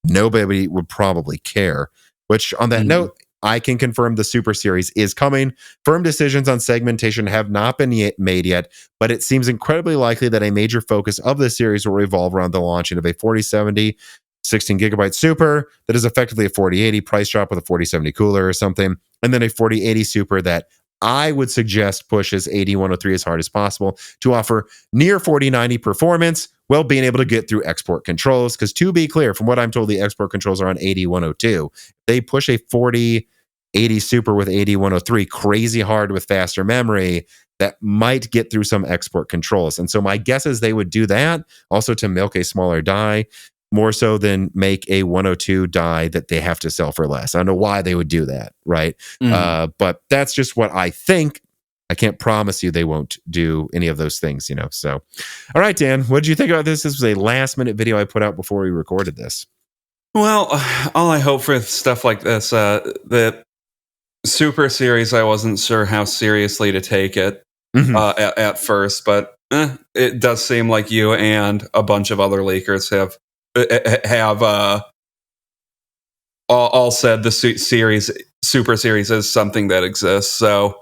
nobody would probably care. Which, on that note, I can confirm the Super Series is coming. Firm decisions on segmentation have not been made yet, but it seems incredibly likely that a major focus of the series will revolve around the launching of a 4070 16 gigabyte Super that is effectively a 4080 price drop with a 4070 cooler or something, and then a 4080 Super that I would suggest pushes 8103 as hard as possible to offer near 4090 performance while being able to get through export controls. Because to be clear, from what I'm told, the export controls are on 8102. They push a 4080 Super with 8103 crazy hard with faster memory that might get through some export controls. And so my guess is they would do that also to milk a smaller die, more so than make a 102 die that they have to sell for less. I don't know why they would do that, right? But that's just what I think. I can't promise you they won't do any of those things, So, all right, Dan, what did you think about this? This was a last-minute video I put out before we recorded this. Well, all I hope for stuff like this, the Super Series, I wasn't sure how seriously to take it Mhm. at first, but it does seem like you and a bunch of other leakers have all said the Super Series is something that exists. So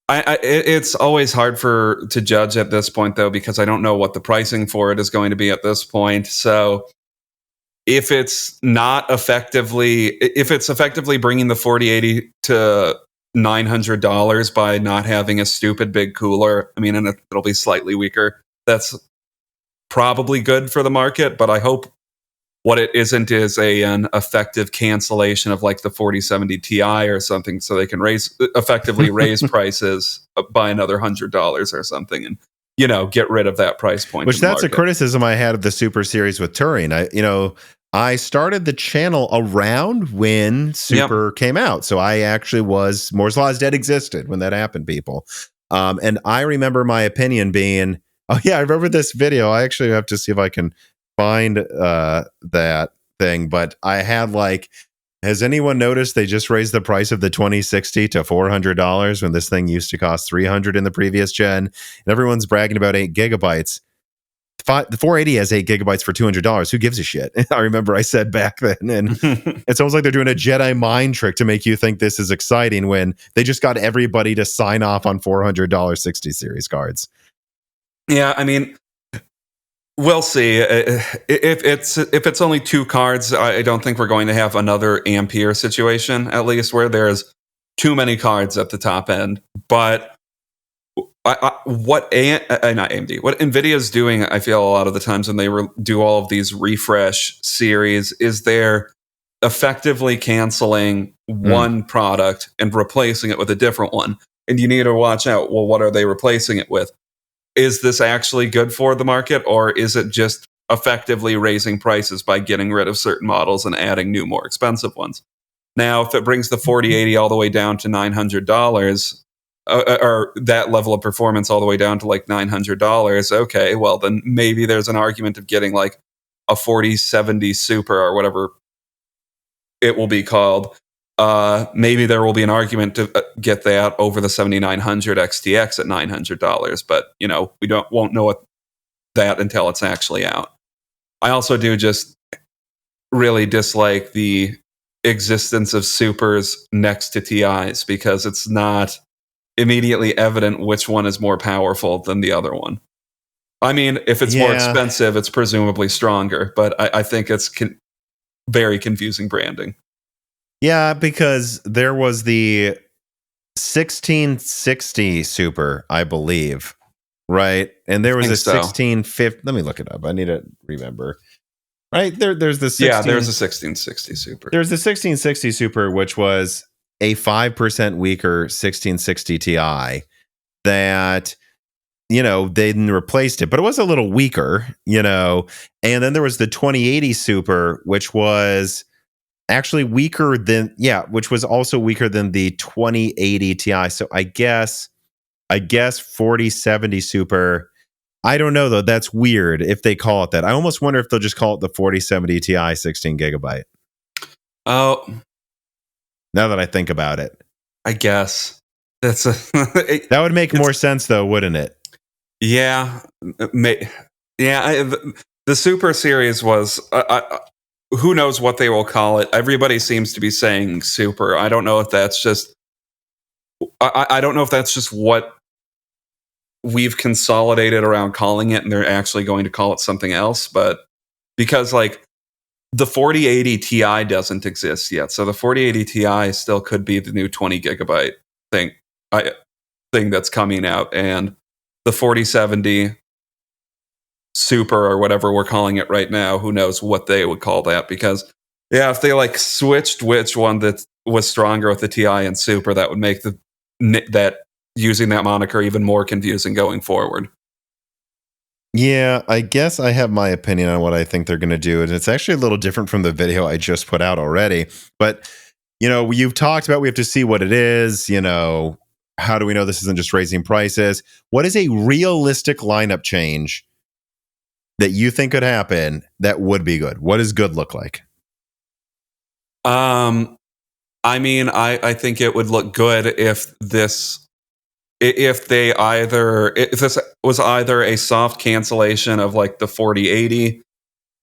it's always hard to judge at this point, though, because I don't know what the pricing for it is going to be at this point. So if it's effectively bringing the 4080 to $900 by not having a stupid big cooler, I mean, and it'll be slightly weaker, that's probably good for the market. But I hope what it isn't is an effective cancellation of like the 4070 Ti or something, so they can effectively raise prices by another $100 or something, and get rid of that price point. Which that's a criticism I had of the Super Series with Turing. I started the channel around when Super came out, so I actually was Moore's Law's Dead existed when that happened, people. And I remember my opinion being, oh yeah, I remember this video. I actually have to see if I can find that thing, but I had like, has anyone noticed they just raised the price of the 2060 to $400 when this thing used to cost $300 in the previous gen? And everyone's bragging about 8 gigabytes. The 480 has 8 gigabytes for $200. Who gives a shit? I remember I said back then, and it's almost like they're doing a Jedi mind trick to make you think this is exciting when they just got everybody to sign off on $400 60 series cards. Yeah, I mean, we'll see. If it's only 2 cards, I don't think we're going to have another Ampere situation, at least where there's too many cards at the top end. But what Nvidia is doing, I feel a lot of the times when they do all of these refresh series, is they're effectively canceling one product and replacing it with a different one. And you need to watch out. Well, what are they replacing it with? Is this actually good for the market, or is it just effectively raising prices by getting rid of certain models and adding new, more expensive ones? Now, if it brings the 4080 all the way down to $900, or that level of performance all the way down to like $900, okay, well, then maybe there's an argument of getting like a 4070 Super or whatever it will be called. Maybe there will be an argument to get that over the 7900 XTX at $900, but we won't know that until it's actually out. I also do just really dislike the existence of Supers next to TIs because it's not immediately evident which one is more powerful than the other one. I mean, if it's more expensive, it's presumably stronger, but I think it's very confusing branding. Yeah, because there was the 1660 Super, I believe, right? And there was a 1650. Let me look it up. I need to remember. Right? There's the 16, yeah, there's a 1660 Super. There's the 1660 Super, which was a 5% weaker 1660 Ti that, they replaced it, but it was a little weaker, And then there was the 2080 Super, which was actually weaker than, which was also weaker than the 2080 Ti. So I guess 4070 Super. I don't know though. That's weird if they call it that. I almost wonder if they'll just call it the 4070 Ti 16 gigabyte. Oh, now that I think about it, I guess that's that would make more sense though, wouldn't it? Yeah, the Super Series was. Who knows what they will call it? Everybody seems to be saying Super. I don't know if that's just. I don't know if that's just what we've consolidated around calling it, and they're actually going to call it something else. But because like the 4080 Ti doesn't exist yet, so the 4080 Ti still could be the new 20 gigabyte thing that's coming out, and the 4070 Super or whatever we're calling it right now, who knows what they would call that? Because if they like switched which one that was stronger with the Ti and Super, that would make that using that moniker even more confusing going forward. Yeah, I guess I have my opinion on what I think they're going to do, and it's actually a little different from the video I just put out already. But you've talked about we have to see what it is. How do we know this isn't just raising prices? What is a realistic lineup change that you think could happen that would be good? What does good look like? I mean, I think it would look good if this was either a soft cancellation of like the 4080,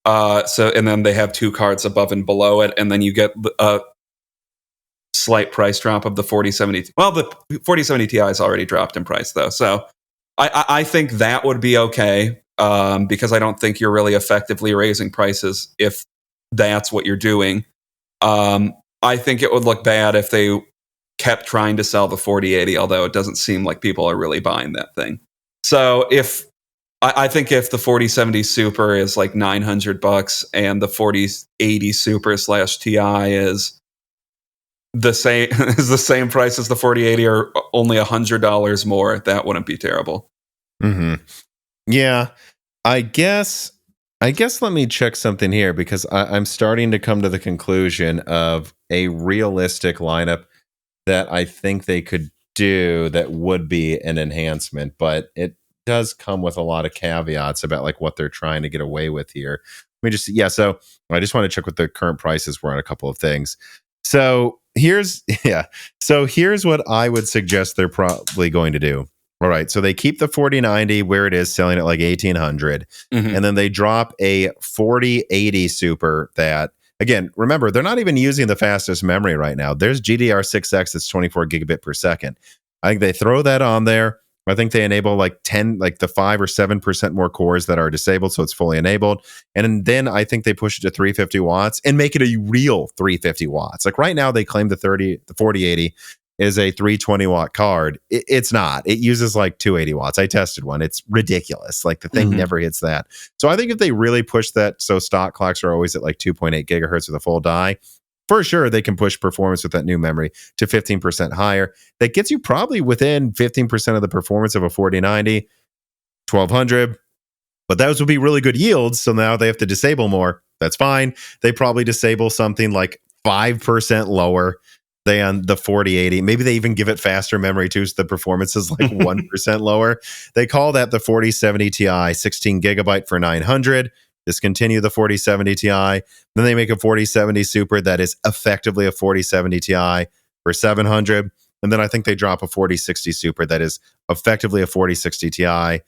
and then they have two cards above and below it, and then you get a slight price drop of the 4070. Well, the 4070 Ti is already dropped in price though, so I think that would be okay, because I don't think you're really effectively raising prices if that's what you're doing. I think it would look bad if they kept trying to sell the 4080, although it doesn't seem like people are really buying that thing. So I think if the 4070 Super is like $900 and the 4080 Super / Ti is the same price as the 4080 or only $100 more, that wouldn't be terrible. Yeah, I guess let me check something here, because I'm starting to come to the conclusion of a realistic lineup that I think they could do that would be an enhancement, but it does come with a lot of caveats about like what they're trying to get away with here. Let me just so I just want to check what the current prices were on a couple of things. So here's what I would suggest they're probably going to do. All right, so they keep the 4090 where it is, selling at like 1800, and then they drop a 4080 Super that, again, remember, they're not even using the fastest memory right now. There's GDR6X that's 24 gigabit per second. I think they throw that on there. I think they enable like the 5 or 7% more cores that are disabled, so it's fully enabled. And then I think they push it to 350 watts and make it a real 350 watts. Like right now, they claim the 4080 is a 320 watt card. It's not. It uses like 280 watts. I tested one. It's ridiculous. Like the thing never hits that. So I think if they really push that, so stock clocks are always at like 2.8 gigahertz with a full die, for sure they can push performance with that new memory to 15% higher. That gets you probably within 15% of the performance of a 4090, 1200. But those would be really good yields. So now they have to disable more. That's fine. They probably disable something like 5% lower than the 4080. Maybe they even give it faster memory too, so the performance is like 1% lower. They call that the 4070 Ti, 16 gigabyte for 900. Discontinue the 4070 Ti. Then they make a 4070 Super that is effectively a 4070 Ti for 700. And then I think they drop a 4060 Super that is effectively a 4060 Ti, 8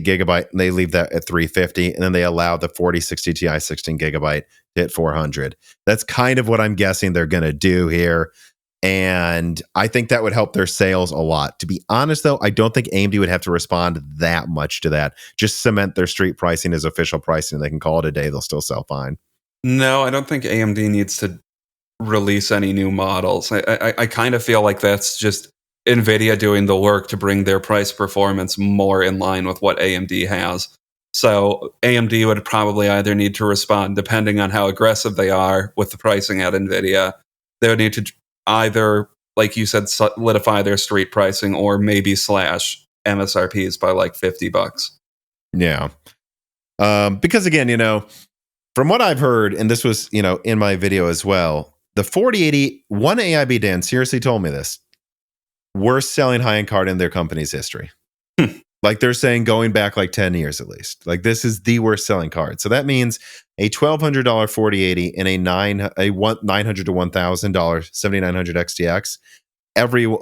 gigabyte, and they leave that at 350. And then they allow the 4060 Ti 16 gigabyte to hit 400. That's kind of what I'm guessing they're going to do here. And I think that would help their sales a lot. To be honest, though, I don't think AMD would have to respond that much to that. Just cement their street pricing as official pricing. They can call it a day. They'll still sell fine. No, I don't think AMD needs to release any new models. I kind of feel like that's just Nvidia doing the work to bring their price performance more in line with what AMD has. So AMD would probably either need to respond, depending on how aggressive they are with the pricing at Nvidia. They would need to either, like you said, solidify their street pricing or maybe slash MSRPs by like $50. Yeah. Because again, from what I've heard, and this was, in my video as well, the 4080, one AIB Dan seriously told me this, worst selling high-end card in their company's history. Like they're saying going back like 10 years at least. Like this is the worst selling card. So that means a $1,200 4080 and a $900 to $1,000 7900 XTX.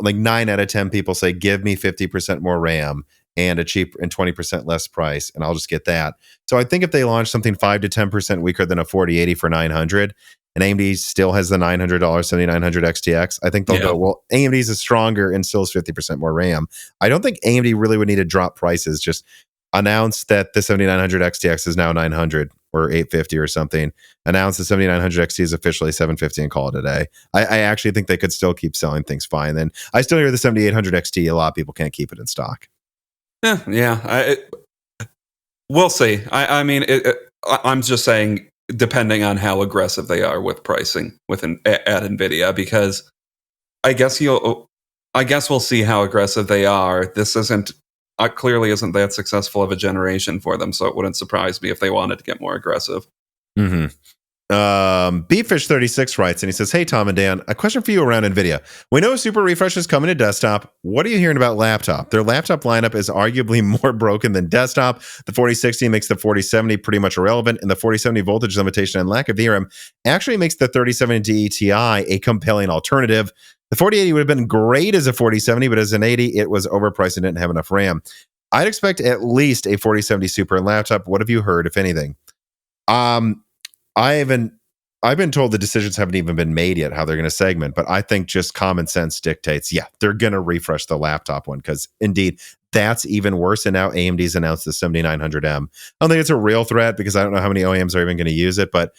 Like 9 out of 10 people say, give me 50% more RAM and a cheap and 20% less price, and I'll just get that. So I think if they launch something 5 to 10% weaker than a 4080 for 900, and AMD still has the $900 7900 XTX, I think they'll go, well, AMD's is stronger and still has 50% more RAM. I don't think AMD really would need to drop prices. Just announce that the 7900 XTX is now 900 or 850 or something. Announce the 7900 XT is officially 750 and call it a day. I actually think they could still keep selling things fine. Then I still hear the 7800 XT. A lot of people can't keep it in stock. We'll see. I mean, I'm just saying, depending on how aggressive they are with pricing at Nvidia, because I guess we'll see how aggressive they are. This clearly isn't that successful of a generation for them, so it wouldn't surprise me if they wanted to get more aggressive. Beefish36 writes, and he says, "Hey Tom and Dan, a question for you around Nvidia. We know super refresh is coming to desktop. What are you hearing about laptop? Their laptop lineup is arguably more broken than desktop. The 4060 makes the 4070 pretty much irrelevant, and the 4070 voltage limitation and lack of VRAM actually makes the 3070 Ti a compelling alternative. The 4080 would have been great as a 4070, but as an 80, it was overpriced and didn't have enough RAM. I'd expect at least a 4070 Super and laptop. What have you heard, if anything?" I've been told the decisions haven't even been made yet, how they're going to segment, but I think just common sense dictates, yeah, they're going to refresh the laptop one, because indeed, that's even worse. And now AMD's announced the 7900M. I don't think it's a real threat because I don't know how many OEMs are even going to use it, but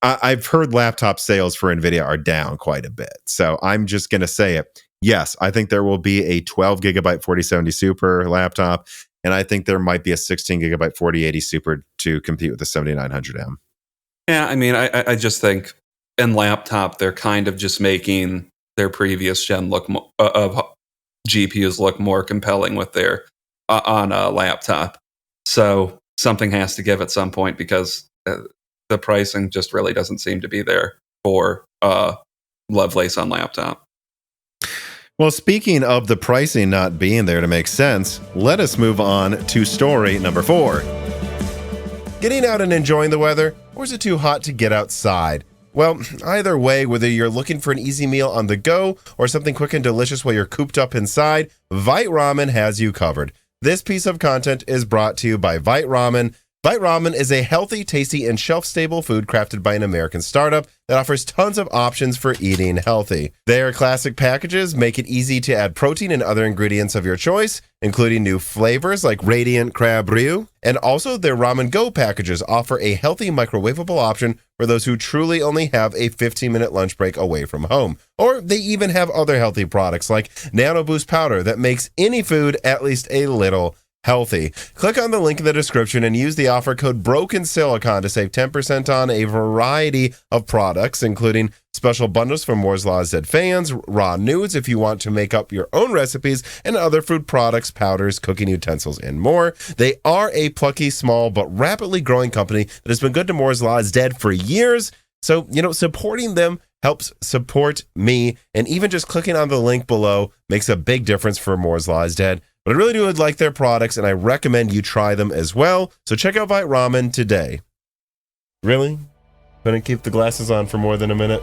I've heard laptop sales for Nvidia are down quite a bit. So I'm just going to say it. Yes, I think there will be a 12 gigabyte 4070 Super laptop, and I think there might be a 16 gigabyte 4080 Super to compete with the 7900M. Yeah, I mean, I just think in laptop, they're kind of just making their previous gen of GPUs look more compelling with their on a laptop. So something has to give at some point, because the pricing just really doesn't seem to be there for Lovelace on laptop. Well, speaking of the pricing not being there to make sense, let us move on to story number 4. Getting out and enjoying the weather, or is it too hot to get outside? Well, either way, whether you're looking for an easy meal on the go or something quick and delicious while you're cooped up inside, Vite Ramen has you covered. This piece of content is brought to you by Vite Ramen. Vite Ramen is a healthy, tasty, and shelf-stable food crafted by an American startup that offers tons of options for eating healthy. Their classic packages make it easy to add protein and other ingredients of your choice, including new flavors like Radiant Crab Brew. And also, their Ramen Go packages offer a healthy microwavable option for those who truly only have a 15-minute lunch break away from home. Or they even have other healthy products like Nano Boost Powder that makes any food at least a little healthy. Click on the link in the description and use the offer code BROKENSILICON to save 10% on a variety of products, including special bundles for Moore's Law's Dead fans, raw nudes if you want to make up your own recipes, and other food products, powders, cooking utensils, and more. They are a plucky, small, but rapidly growing company that has been good to Moore's Law's Dead for years. So, supporting them helps support me, and even just clicking on the link below makes a big difference for Moore's Law is Dead. But I really do like their products, and I recommend you try them as well. So check out Vite Ramen today. Really? Couldn't keep the glasses on for more than a minute?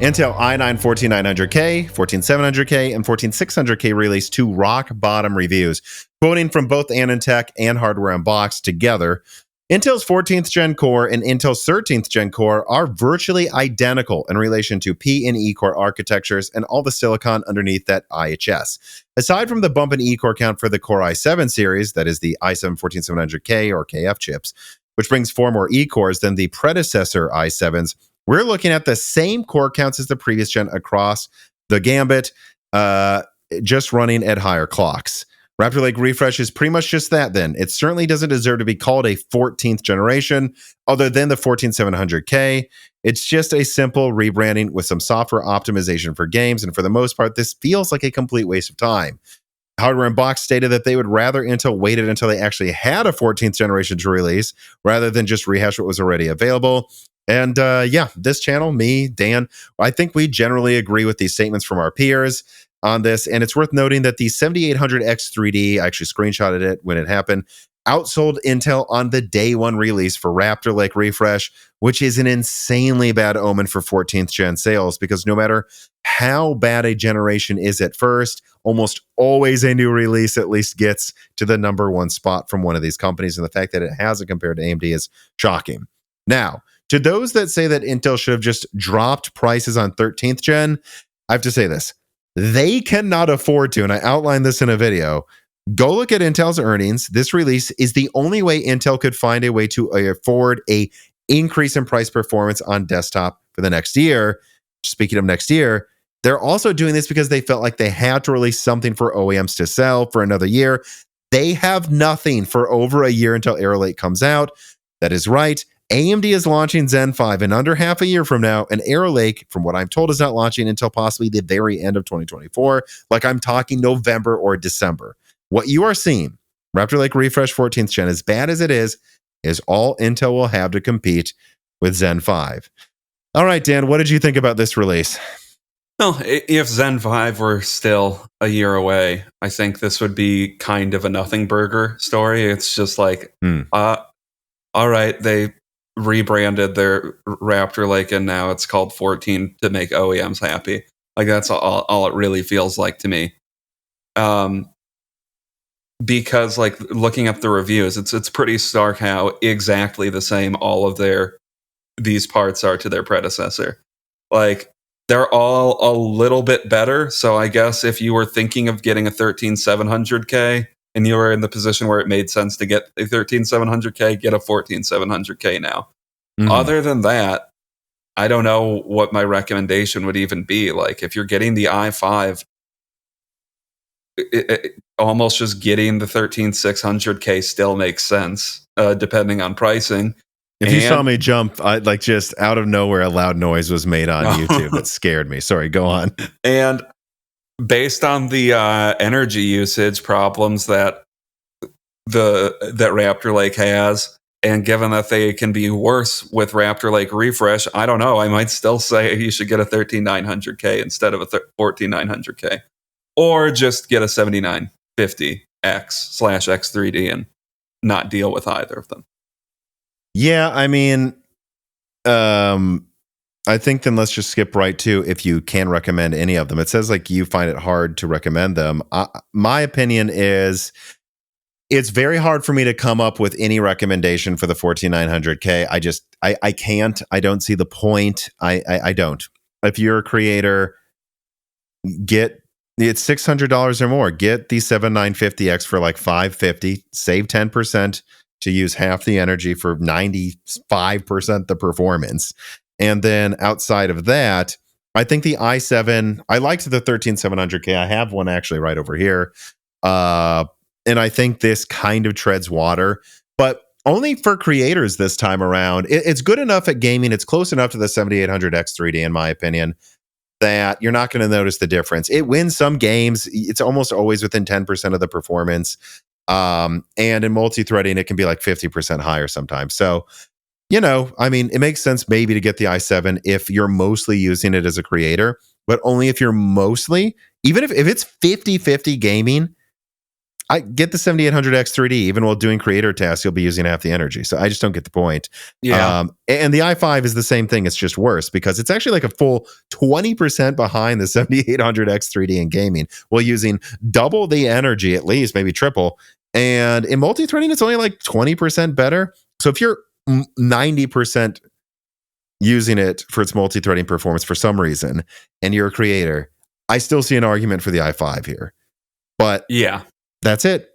Intel i9-14900K, 14700K, and 14600K released 2 rock-bottom reviews, quoting from both AnandTech and Hardware Unboxed together. Intel's 14th Gen Core and Intel's 13th Gen Core are virtually identical in relation to P and E core architectures and all the silicon underneath that IHS. Aside from the bump in E core count for the Core i7 series, that is the i7-14700K or KF chips, which brings 4 more E cores than the predecessor i7s, we're looking at the same core counts as the previous gen across the gambit, just running at higher clocks. Raptor Lake Refresh is pretty much just that then. It certainly doesn't deserve to be called a 14th generation other than the 14700K. It's just a simple rebranding with some software optimization for games, and for the most part, this feels like a complete waste of time. Hardware Unboxed stated that they would rather Intel waited until they actually had a 14th generation to release rather than just rehash what was already available. And this channel, me, Dan, I think we generally agree with these statements from our peers on this, and it's worth noting that the 7800X3D, I actually screenshotted it when it happened, outsold Intel on the day one release for Raptor Lake Refresh, which is an insanely bad omen for 14th gen sales, because no matter how bad a generation is at first, almost always a new release at least gets to the number one spot from one of these companies, and the fact that it hasn't compared to AMD is shocking. Now, to those that say that Intel should have just dropped prices on 13th gen, I have to say this. They cannot afford to, and I outlined this in a video. Go look at Intel's earnings. This release is the only way Intel could find a way to afford a increase in price performance on desktop for the next year. Speaking of next year, they're also doing this because they felt like they had to release something for OEMs to sell for another year. They have nothing for over a year until Arrow Lake comes out. That is right. AMD is launching Zen 5 in under half a year from now, and Arrow Lake, from what I'm told, is not launching until possibly the very end of 2024, like I'm talking November or December. What you are seeing Raptor Lake Refresh 14th Gen, as bad as it is all Intel will have to compete with Zen 5. All right, Dan, what did you think about this release? Well, if Zen 5 were still a year away, I think this would be kind of a nothing burger story. It's just like, all right, they rebranded their Raptor Lake and now it's called 14 to make OEMs happy. Like, that's all it really feels like to me. Because, like, looking up the reviews, it's pretty stark how exactly the same all of these parts are to their predecessor. Like, they're all a little bit better. So I guess if you were thinking of getting a 13700K and you were in the position where it made sense to get a 13700K, get a 14700K now. Other than that, I don't know what my recommendation would even be. Like, if you're getting the i5, almost just getting the 13600K still makes sense, depending on pricing. If you saw me jump, like, just out of nowhere, a loud noise was made on YouTube that scared me. Sorry, go on. And based on the energy usage problems that Raptor Lake has, and given that they can be worse with Raptor Lake Refresh, I don't know. I might still say you should get a 13900K instead of a 14900K, or just get a 7950X/X3D and not deal with either of them. Yeah, I mean, I think then let's just skip right to if you can recommend any of them. It says like you find it hard to recommend them. My opinion is it's very hard for me to come up with any recommendation for the 14900K. I can't. I don't see the point. I don't. If you're a creator, it's $600 or more. Get the 7950X for like $550. Save 10% to use half the energy for 95% the performance. And then outside of that, I think the i7, I liked the 13700K. I have one actually right over here. And I think this kind of treads water, but only for creators this time around. It's good enough at gaming. It's close enough to the 7800X 3D, in my opinion, that you're not going to notice the difference. It wins some games. It's almost always within 10% of the performance. And in multi-threading, it can be like 50% higher sometimes. So, I mean, it makes sense maybe to get the i7 if you're mostly using it as a creator, but only if you're mostly, even if it's 50-50 gaming, I get the 7800X 3D. Even while doing creator tasks, you'll be using half the energy. So I just don't get the point. Yeah. And the i5 is the same thing. It's just worse because it's actually like a full 20% behind the 7800X 3D in gaming while using double the energy, at least, maybe triple. And in multi-threading, it's only like 20% better. So if you're 90% using it for its multi-threading performance for some reason, and you're a creator, I still see an argument for the i5 here. But yeah, that's it.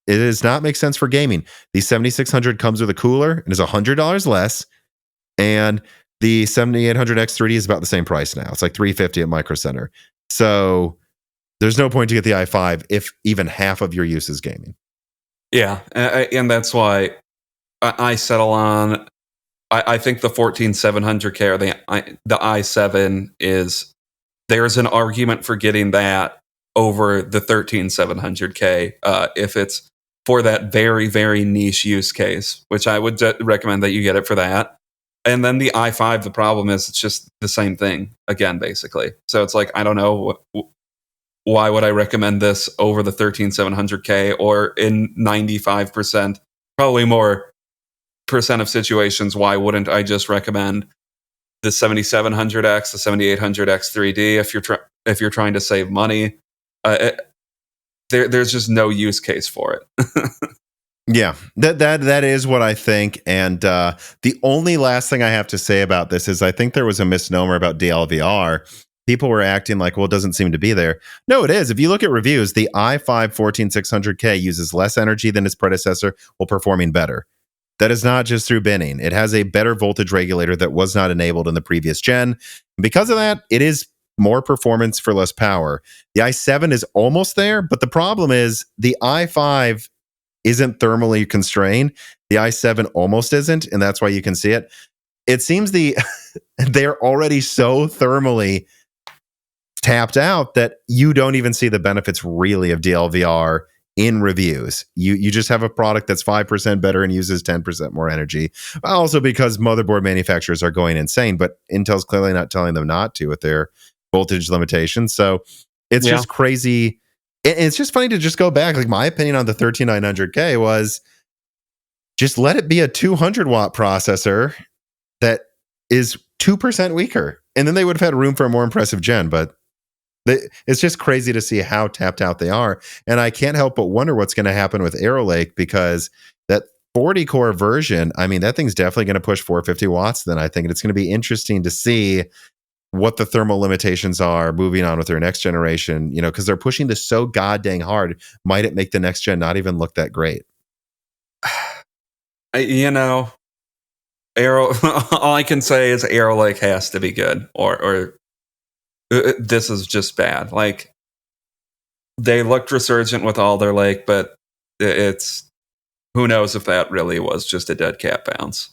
It does not make sense for gaming. The 7600 comes with a cooler and is $100 less. And the 7800X 3D is about the same price now. It's like $350 at Micro Center. So there's no point to get the i5 if even half of your use is gaming. Yeah. And that's why I settle on, I think the 14700K or the i7 is, there's an argument for getting that over the 13700K if it's for that very, very niche use case, which I would recommend that you get it for that. And then the i5, the problem is it's just the same thing again, basically. So it's like, I don't know, why would I recommend this over the 13700K, or in 95%, probably more percent of situations, why wouldn't I just recommend the 7700X, the 7800X 3D if you're trying to save money? There's just no use case for it. Yeah, that is what I think. And the only last thing I have to say about this is I think there was a misnomer about DLVR. People were acting like, well, it doesn't seem to be there. No, it is. If you look at reviews, the i5 14600K uses less energy than its predecessor while performing better. That is not just through binning. It has a better voltage regulator that was not enabled in the previous gen. And because of that, it is more performance for less power. The i7 is almost there, but the problem is the i5 isn't thermally constrained. The i7 almost isn't, and that's why you can see it. It seems they're already so thermally tapped out that you don't even see the benefits really of DLVR in reviews. You just have a product that's 5% better and uses 10% more energy. Also because motherboard manufacturers are going insane, but Intel's clearly not telling them not to with their voltage limitations. So it's just crazy. It's just funny to just go back. Like, my opinion on the 13900K was just let it be a 200 watt processor that is 2% weaker. And then they would have had room for a more impressive gen, but it's just crazy to see how tapped out they are. And I can't help but wonder what's going to happen with Arrow Lake, because that 40 core version, I mean, that thing's definitely going to push 450 watts. Then I think it's going to be interesting to see what the thermal limitations are moving on with their next generation, you know, because they're pushing this so goddamn hard. Might it make the next gen not even look that great? You know, Arrow, all I can say is Arrow Lake has to be good, or this is just bad. Like, they looked resurgent with Alder Lake, but it's, who knows if that really was just a dead cat bounce.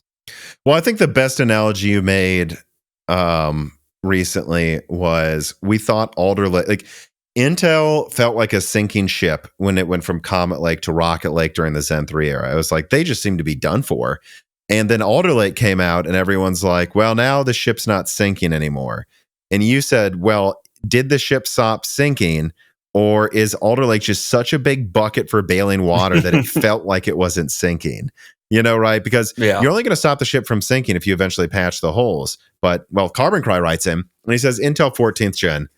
Well, I think the best analogy you made recently was, we thought Alder Lake, like, Intel felt like a sinking ship when it went from Comet Lake to Rocket Lake during the Zen 3 era. It was like, they just seemed to be done for. And then Alder Lake came out and everyone's like, well, now the ship's not sinking anymore. And you said, well, did the ship stop sinking, or is Alder Lake just such a big bucket for bailing water that it felt like it wasn't sinking? You know, right? Because you're only going to stop the ship from sinking if you eventually patch the holes. But, well, Carbon Cry writes in, and he says, Intel 14th gen.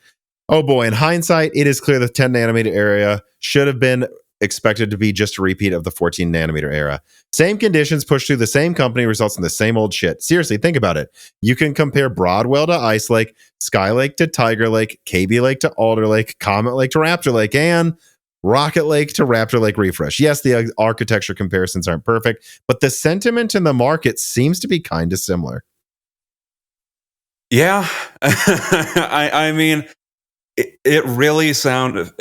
Oh boy, in hindsight, it is clear the 10 nanometer area should have been expected to be just a repeat of the 14 nanometer era. Same conditions pushed through the same company results in the same old shit. Seriously, think about it. You can compare Broadwell to Ice Lake, Sky Lake to Tiger Lake, KB Lake to Alder Lake, Comet Lake to Raptor Lake, and Rocket Lake to Raptor Lake Refresh. Yes, the architecture comparisons aren't perfect, but the sentiment in the market seems to be kind of similar. Yeah. I mean, it really sounded...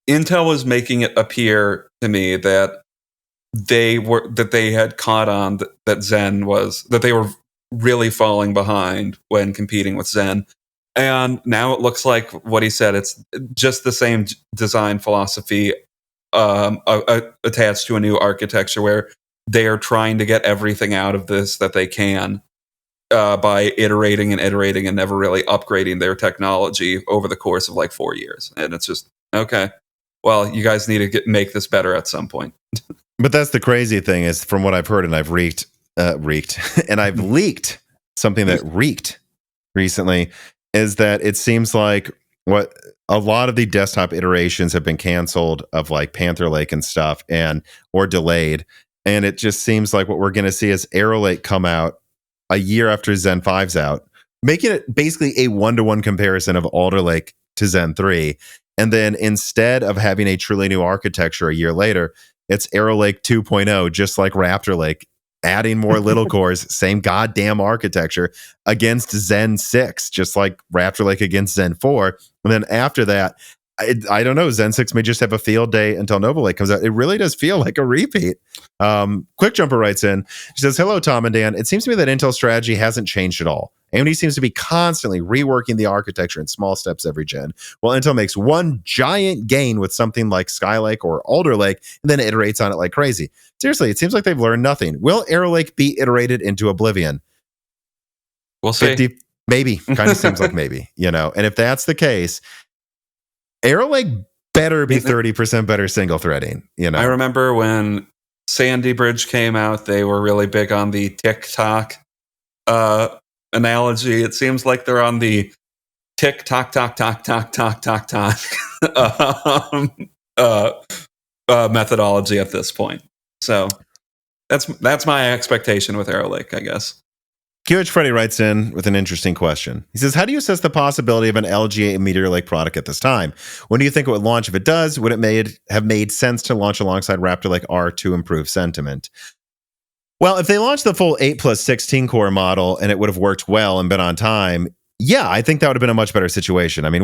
Intel was making it appear to me that they had caught on that Zen was, that they were really falling behind when competing with Zen. And now it looks like what he said, it's just the same design philosophy attached to a new architecture, where they are trying to get everything out of this that they can by iterating and never really upgrading their technology over the course of like 4 years. And it's just, okay, well, you guys need to make this better at some point. But that's the crazy thing, is from what I've heard, and I've reeked, and I've leaked something that reeked recently, is that it seems like what a lot of the desktop iterations have been canceled of, like Panther Lake and stuff, or delayed. And it just seems like what we're going to see is Arrow Lake come out a year after Zen 5's out, making it basically a 1-to-1 comparison of Alder Lake to Zen 3. And then instead of having a truly new architecture a year later, it's Arrow Lake 2.0, just like Raptor Lake, adding more little cores, same goddamn architecture, against Zen 6, just like Raptor Lake against Zen 4. And then after that, I don't know, Zen 6 may just have a field day until Nova Lake comes out. It really does feel like a repeat. Quick Jumper writes in. She says, hello, Tom and Dan. It seems to me that Intel's strategy hasn't changed at all. AMD seems to be constantly reworking the architecture in small steps every gen, while Intel makes one giant gain with something like Skylake or Alder Lake, and then iterates on it like crazy. Seriously, it seems like they've learned nothing. Will Arrow Lake be iterated into oblivion? We'll see. 50, maybe. Kind of seems like maybe, you know. And if that's the case, Arrow Lake better be 30% better single threading, you know. I remember when Sandy Bridge came out, they were really big on the TikTok analogy. It seems like they're on the tick tock tock tock tock tock tock tock methodology at this point. So that's my expectation with Arrow Lake, I guess. QH Freddy writes in with an interesting question. He says, how do you assess the possibility of an LGA Meteor Lake product at this time? When do you think it would launch? If it does, would it have made sense to launch alongside Raptor Lake R to improve sentiment? Well, if they launched the full 8 plus 16 core model and it would have worked well and been on time, yeah, I think that would have been a much better situation. I mean,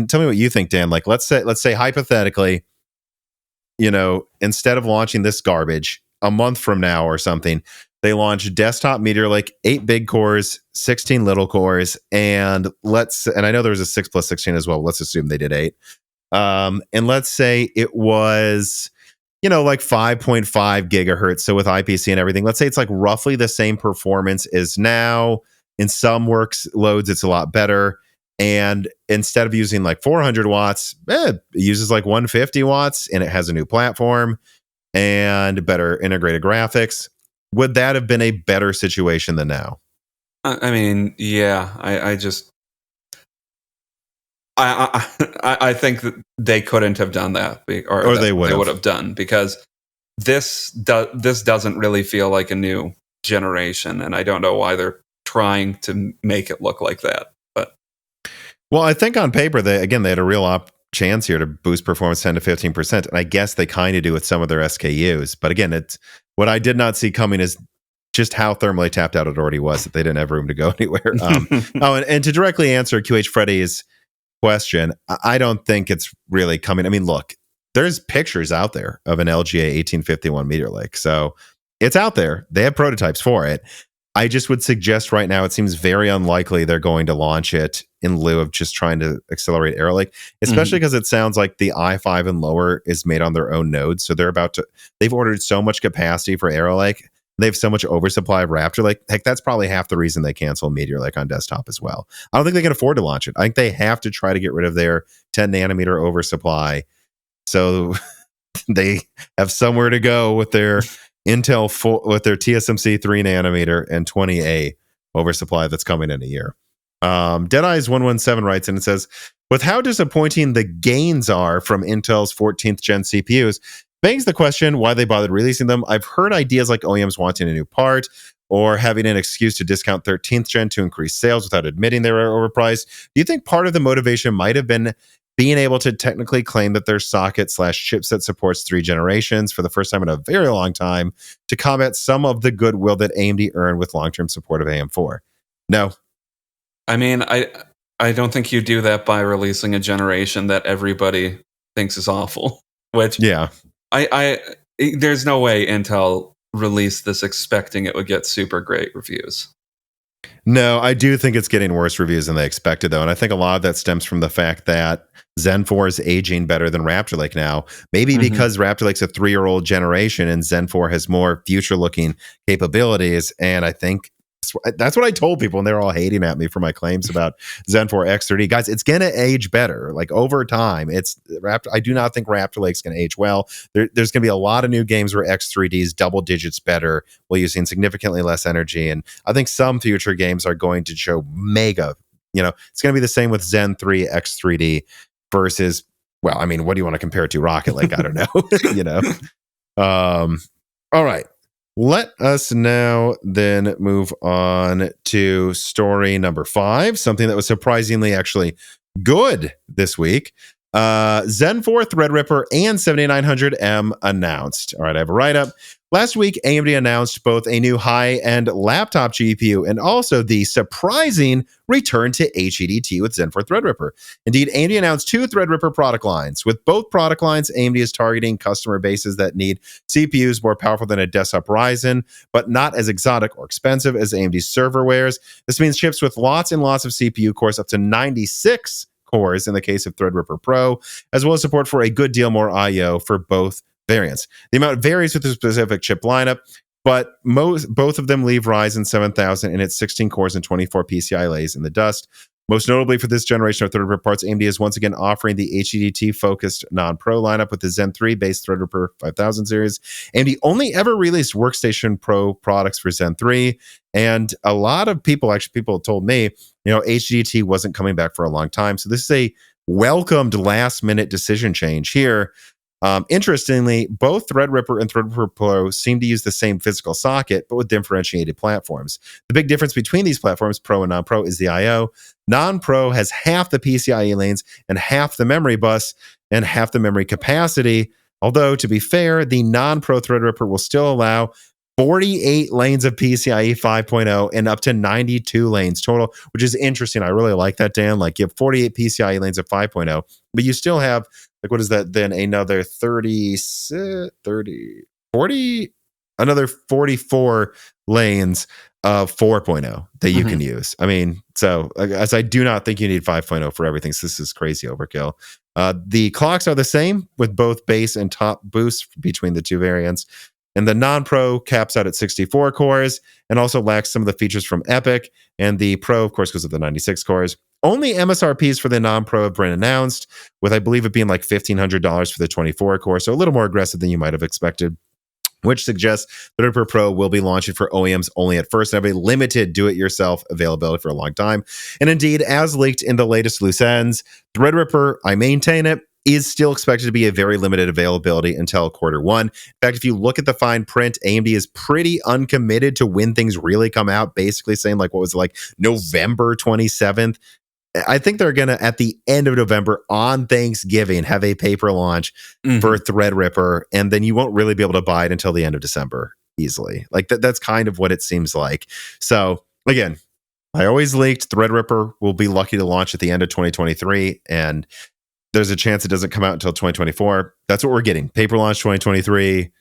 tell me what you think, Dan. Like, let's say hypothetically, you know, instead of launching this garbage a month from now or something, they launch desktop Meteor Lake, 8 big cores, 16 little cores, and I know there was a 6 plus 16 as well. Let's assume they did 8. And let's say it was, like 5.5 gigahertz. So with IPC and everything, let's say it's like roughly the same performance as now. In some workloads, it's a lot better. And instead of using like 400 watts, it uses like 150 watts, and it has a new platform and better integrated graphics. Would that have been a better situation than now? I mean, yeah, I think that they couldn't have done that, Or they would have done, because this doesn't really feel like a new generation, and I don't know why they're trying to make it look like that. But well, I think on paper they had a real chance here to boost performance 10 to 15%, and I guess they kind of do with some of their SKUs. But again, it's what I did not see coming is just how thermally tapped out it already was, that they didn't have room to go anywhere. And to directly answer QH Freddy's question, I don't think it's really coming. I mean, look, there's pictures out there of an LGA 1851 Meteor Lake, so it's out there. They have prototypes for it. I just would suggest right now it seems very unlikely they're going to launch it in lieu of just trying to accelerate Arrow Lake, especially because it sounds like the i5 and lower is made on their own nodes. So they've ordered so much capacity for Arrow Lake. They have so much oversupply of Raptor Lake. Heck, that's probably half the reason they cancel Meteor Lake on desktop as well. I don't think they can afford to launch it. I think they have to try to get rid of their 10 nanometer oversupply, so they have somewhere to go with their with their TSMC 3 nanometer and 20A oversupply that's coming in a year. Deadeyes 117 writes, and it says, with how disappointing the gains are from Intel's 14th gen CPUs, begs the question why they bothered releasing them. I've heard ideas like OEMs wanting a new part or having an excuse to discount 13th gen to increase sales without admitting they were overpriced. Do you think part of the motivation might have been being able to technically claim that their socket/chipset supports 3 generations for the first time in a very long time to combat some of the goodwill that AMD earned with long-term support of AM4? No. I mean, I don't think you do that by releasing a generation that everybody thinks is awful. Which, yeah, there's no way Intel released this expecting it would get super great reviews. No, I do think it's getting worse reviews than they expected, though. And I think a lot of that stems from the fact that Zen 4 is aging better than Raptor Lake now. Maybe because Raptor Lake's a 3-year-old generation and Zen 4 has more future-looking capabilities. And I think that's what I told people, and they're all hating at me for my claims about Zen 4 X3D. Guys, it's going to age better. Like, over time, I do not think Raptor Lake's going to age well. There's going to be a lot of new games where X3D is double digits better while using significantly less energy. And I think some future games are going to show mega, it's going to be the same with Zen 3 X3D versus, well, I mean, what do you want to compare it to? Rocket Lake? I don't know. All right. Let us now then move on to story number 5, something that was surprisingly actually good this week. Zen 4, Threadripper, and 7900M announced. All right, I have a write-up. Last week, AMD announced both a new high-end laptop GPU and also the surprising return to HEDT with Zen 4 Threadripper. Indeed, AMD announced 2 Threadripper product lines. With both product lines, AMD is targeting customer bases that need CPUs more powerful than a desktop Ryzen, but not as exotic or expensive as AMD's serverwares. This means chips with lots and lots of CPU cores, up to 96 cores in the case of Threadripper Pro, as well as support for a good deal more I/O for both variants. The amount varies with the specific chip lineup, but both of them leave Ryzen 7000 in its 16 cores and 24 PCI lays in the dust. Most notably for this generation of Threadripper parts, AMD is once again offering the HEDT-focused non-Pro lineup with the Zen 3-based Threadripper 5000 series. AMD only ever released Workstation Pro products for Zen 3, and a lot of people told me, HEDT wasn't coming back for a long time. So this is a welcomed last-minute decision change here. Interestingly, both Threadripper and Threadripper Pro seem to use the same physical socket, but with differentiated platforms. The big difference between these platforms, Pro and non-Pro, is the I/O. Non-Pro has half the PCIe lanes and half the memory bus and half the memory capacity. Although, to be fair, the non-Pro Threadripper will still allow 48 lanes of PCIe 5.0 and up to 92 lanes total, which is interesting. I really like that, Dan. Like, you have 48 PCIe lanes of 5.0, but you still have, like, what is that then? Another 44 lanes 4.0 that you can use. I mean, so as I do not think you need 5.0 for everything. So this is crazy overkill. The clocks are the same with both base and top boosts between the two variants. And the non-Pro caps out at 64 cores and also lacks some of the features from Epic. And the Pro, of course, goes with the 96 cores. Only MSRPs for the non-Pro have been announced, with I believe it being like $1,500 for the 24 core. So a little more aggressive than you might have expected, which suggests Threadripper Pro will be launching for OEMs only at first and have a limited do-it-yourself availability for a long time. And indeed, as leaked in the latest loose ends, Threadripper, I maintain it, is still expected to be a very limited availability until Q1. In fact, if you look at the fine print, AMD is pretty uncommitted to when things really come out, basically saying like, what was it, like November 27th? I think they're going to, at the end of November on Thanksgiving, have a paper launch for Threadripper, and then you won't really be able to buy it until the end of December easily. Like that's kind of what it seems like. So again, I always leaked Threadripper will be lucky to launch at the end of 2023, and there's a chance it doesn't come out until 2024. That's what we're getting. Paper launch 2023,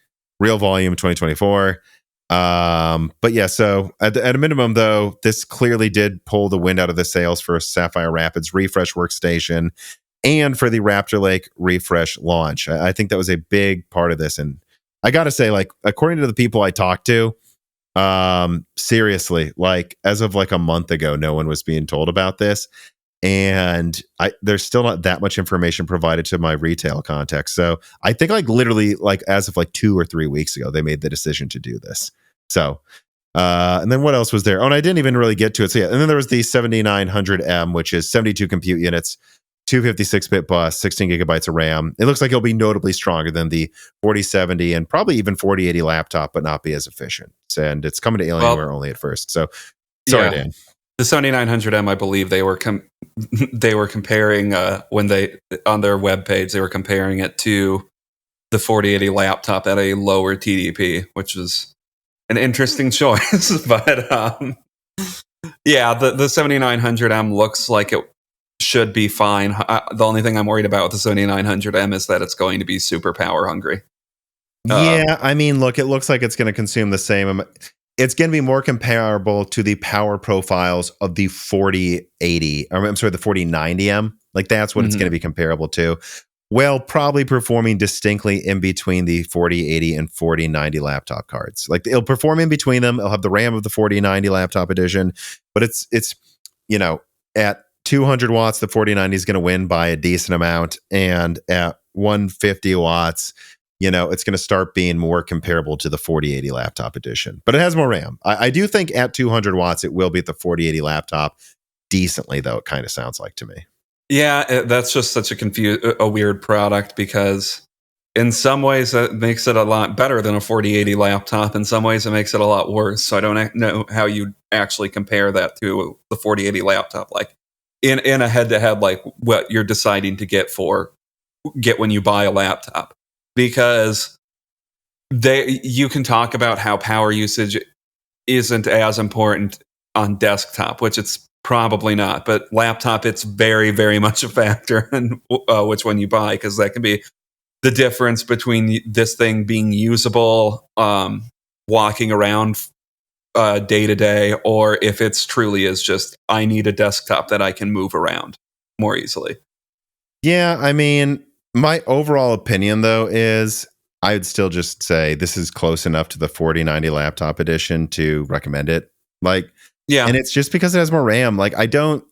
real volume 2024. But yeah, so at a minimum, though, this clearly did pull the wind out of the sails for Sapphire Rapids refresh workstation and for the Raptor Lake refresh launch. I think that was a big part of this. And I got to say, like, according to the people I talked to, seriously, like as of like a month ago, no one was being told about this. And there's still not that much information provided to my retail context. So I think like literally like as of like 2 or 3 weeks ago, they made the decision to do this. So, and then what else was there? Oh, and I didn't even really get to it. So yeah, and then there was the 7900M, which is 72 compute units, 256-bit bus, 16 gigabytes of RAM. It looks like it'll be notably stronger than the 4070 and probably even 4080 laptop, but not be as efficient. And it's coming to Alienware only at first. So sorry, Dan. The 7900M, I believe they were comparing when they on their webpage they were comparing it to the 4080 laptop at a lower TDP, which was an interesting choice. But yeah, the 7900M looks like it should be fine. The only thing I'm worried about with the 7900M is that it's going to be super power hungry. Yeah, I mean, look, it looks like it's going to consume the same. It's going to be more comparable to the power profiles of the 4080, or I'm sorry, the 4090M. Like that's what it's going to be comparable to. Well, probably performing distinctly in between the 4080 and 4090 laptop cards. Like it'll perform in between them. It'll have the RAM of the 4090 laptop edition, but it's you know, at 200 watts, the 4090 is going to win by a decent amount, and at 150 watts, you know, it's going to start being more comparable to the 4080 laptop edition, but it has more RAM. I do think at 200 watts, it will beat the 4080 laptop decently, though. It kind of sounds like to me. Yeah, that's just such a weird product because in some ways that makes it a lot better than a 4080 laptop. In some ways it makes it a lot worse. So I don't know how you actually compare that to the 4080 laptop, like in a head-to-head, like what you're deciding to get when you buy a laptop. Because you can talk about how power usage isn't as important on desktop, which it's probably not, but laptop, it's very, very much a factor in which one you buy, because that can be the difference between this thing being usable, walking around day to day, or if it's truly is just, I need a desktop that I can move around more easily. Yeah, I mean, my overall opinion, though, is I would still just say this is close enough to the 4090 laptop edition to recommend it. Like, yeah, and it's just because it has more RAM. Like, I don't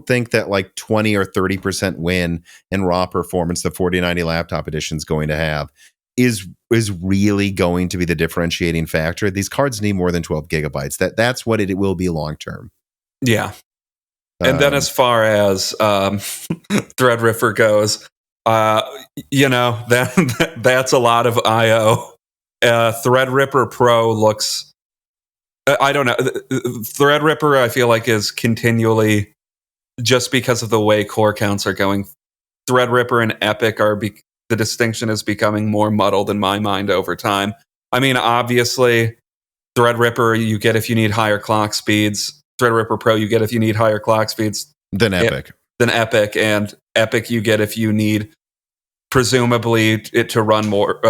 think that like 20 or 30% win in raw performance the 4090 laptop edition is going to have is really going to be the differentiating factor. These cards need more than 12 gigabytes. That's what it will be long term. Yeah, and then as far as Threadripper goes. You know, that's a lot of IO. Threadripper Pro looks, I don't know. Threadripper, I feel like, is continually, just because of the way core counts are going, Threadripper and Epic the distinction is becoming more muddled in my mind over time. I mean, obviously, Threadripper you get if you need higher clock speeds. Threadripper Pro you get if you need higher clock speeds than Epic. And Epic you get if you need presumably it to run more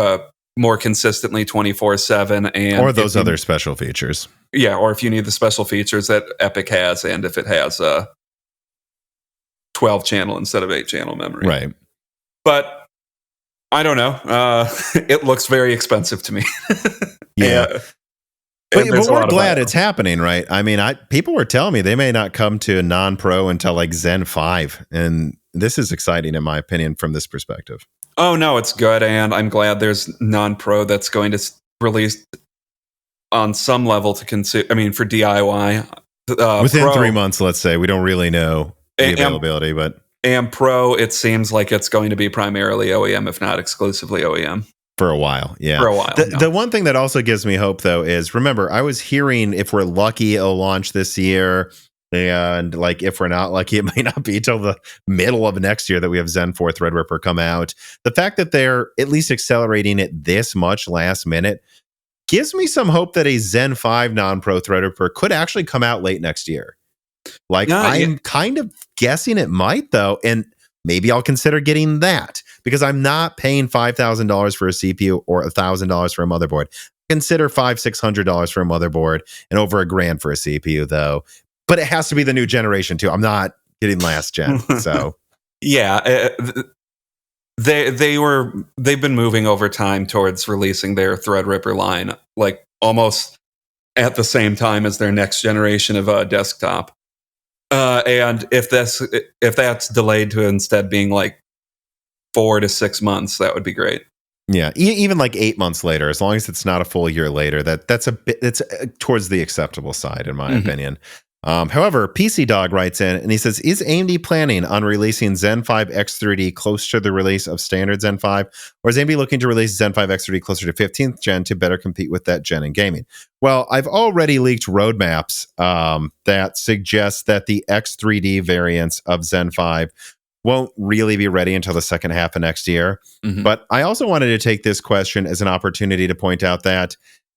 more consistently 24/7, and or those other special features. Yeah, or if you need the special features that Epic has, and if it has a 12-channel instead of 8-channel memory. Right. But I don't know. It looks very expensive to me. Yeah. But we're glad it's happening, right? I mean, people were telling me they may not come to a non-pro until like Zen 5. And this is exciting, in my opinion, from this perspective. Oh, no, it's good. And I'm glad there's non-pro that's going to release on some level to consider. I mean, for DIY. Within Pro, 3 months, let's say. We don't really know the availability, but... And Pro, it seems like it's going to be primarily OEM, if not exclusively OEM. For a while, yeah. For a while. The one thing that also gives me hope, though, is, remember, I was hearing if we're lucky, it'll launch this year. And like if we're not lucky, it may not be till the middle of next year that we have Zen 4 Threadripper come out. The fact that they're at least accelerating it this much last minute gives me some hope that a Zen 5 non-pro Threadripper could actually come out late next year. Like, I'm kind of guessing it might, though, and maybe I'll consider getting that, because I'm not paying $5,000 for a CPU or $1,000 for a motherboard. Consider $500-$600 for a motherboard and over $1,000 for a CPU, though. But it has to be the new generation too. I'm not getting last gen. So yeah, they've been moving over time towards releasing their Threadripper line, like almost at the same time as their next generation of desktop. And if that's delayed to instead being like 4 to 6 months, that would be great. Yeah, even like 8 months later, as long as it's not a full year later, that's a bit, it's towards the acceptable side, in my opinion. However, PC Dog writes in and he says, is AMD planning on releasing Zen 5 X3D close to the release of standard Zen 5? Or is AMD looking to release Zen 5 X3D closer to 15th gen to better compete with that gen in gaming? Well, I've already leaked roadmaps that suggest that the X3D variants of Zen 5 won't really be ready until the second half of next year. But I also wanted to take this question as an opportunity to point out that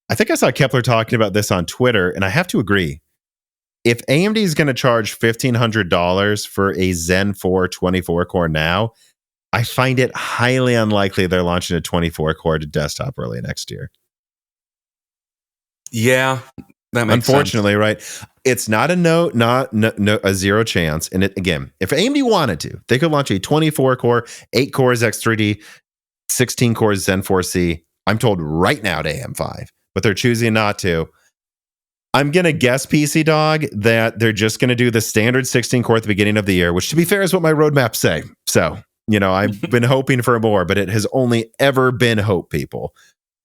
I think I saw Kepler talking about this on Twitter, and I have to agree. If AMD is going to charge $1,500 for a Zen 4 24-core now, I find it highly unlikely they're launching a 24-core to desktop early next year. Yeah, that makes Unfortunately, sense. right? It's not a zero chance. And again, if AMD wanted to, they could launch a 24-core, 8 cores X3D, 16 cores Zen 4C. I'm told right now to AM5, but they're choosing not to. I'm going to guess, PC Dog, that they're just going to do the standard 16-core at the beginning of the year, which, to be fair, is what my roadmaps say. So, I've been hoping for more, but it has only ever been hope, people.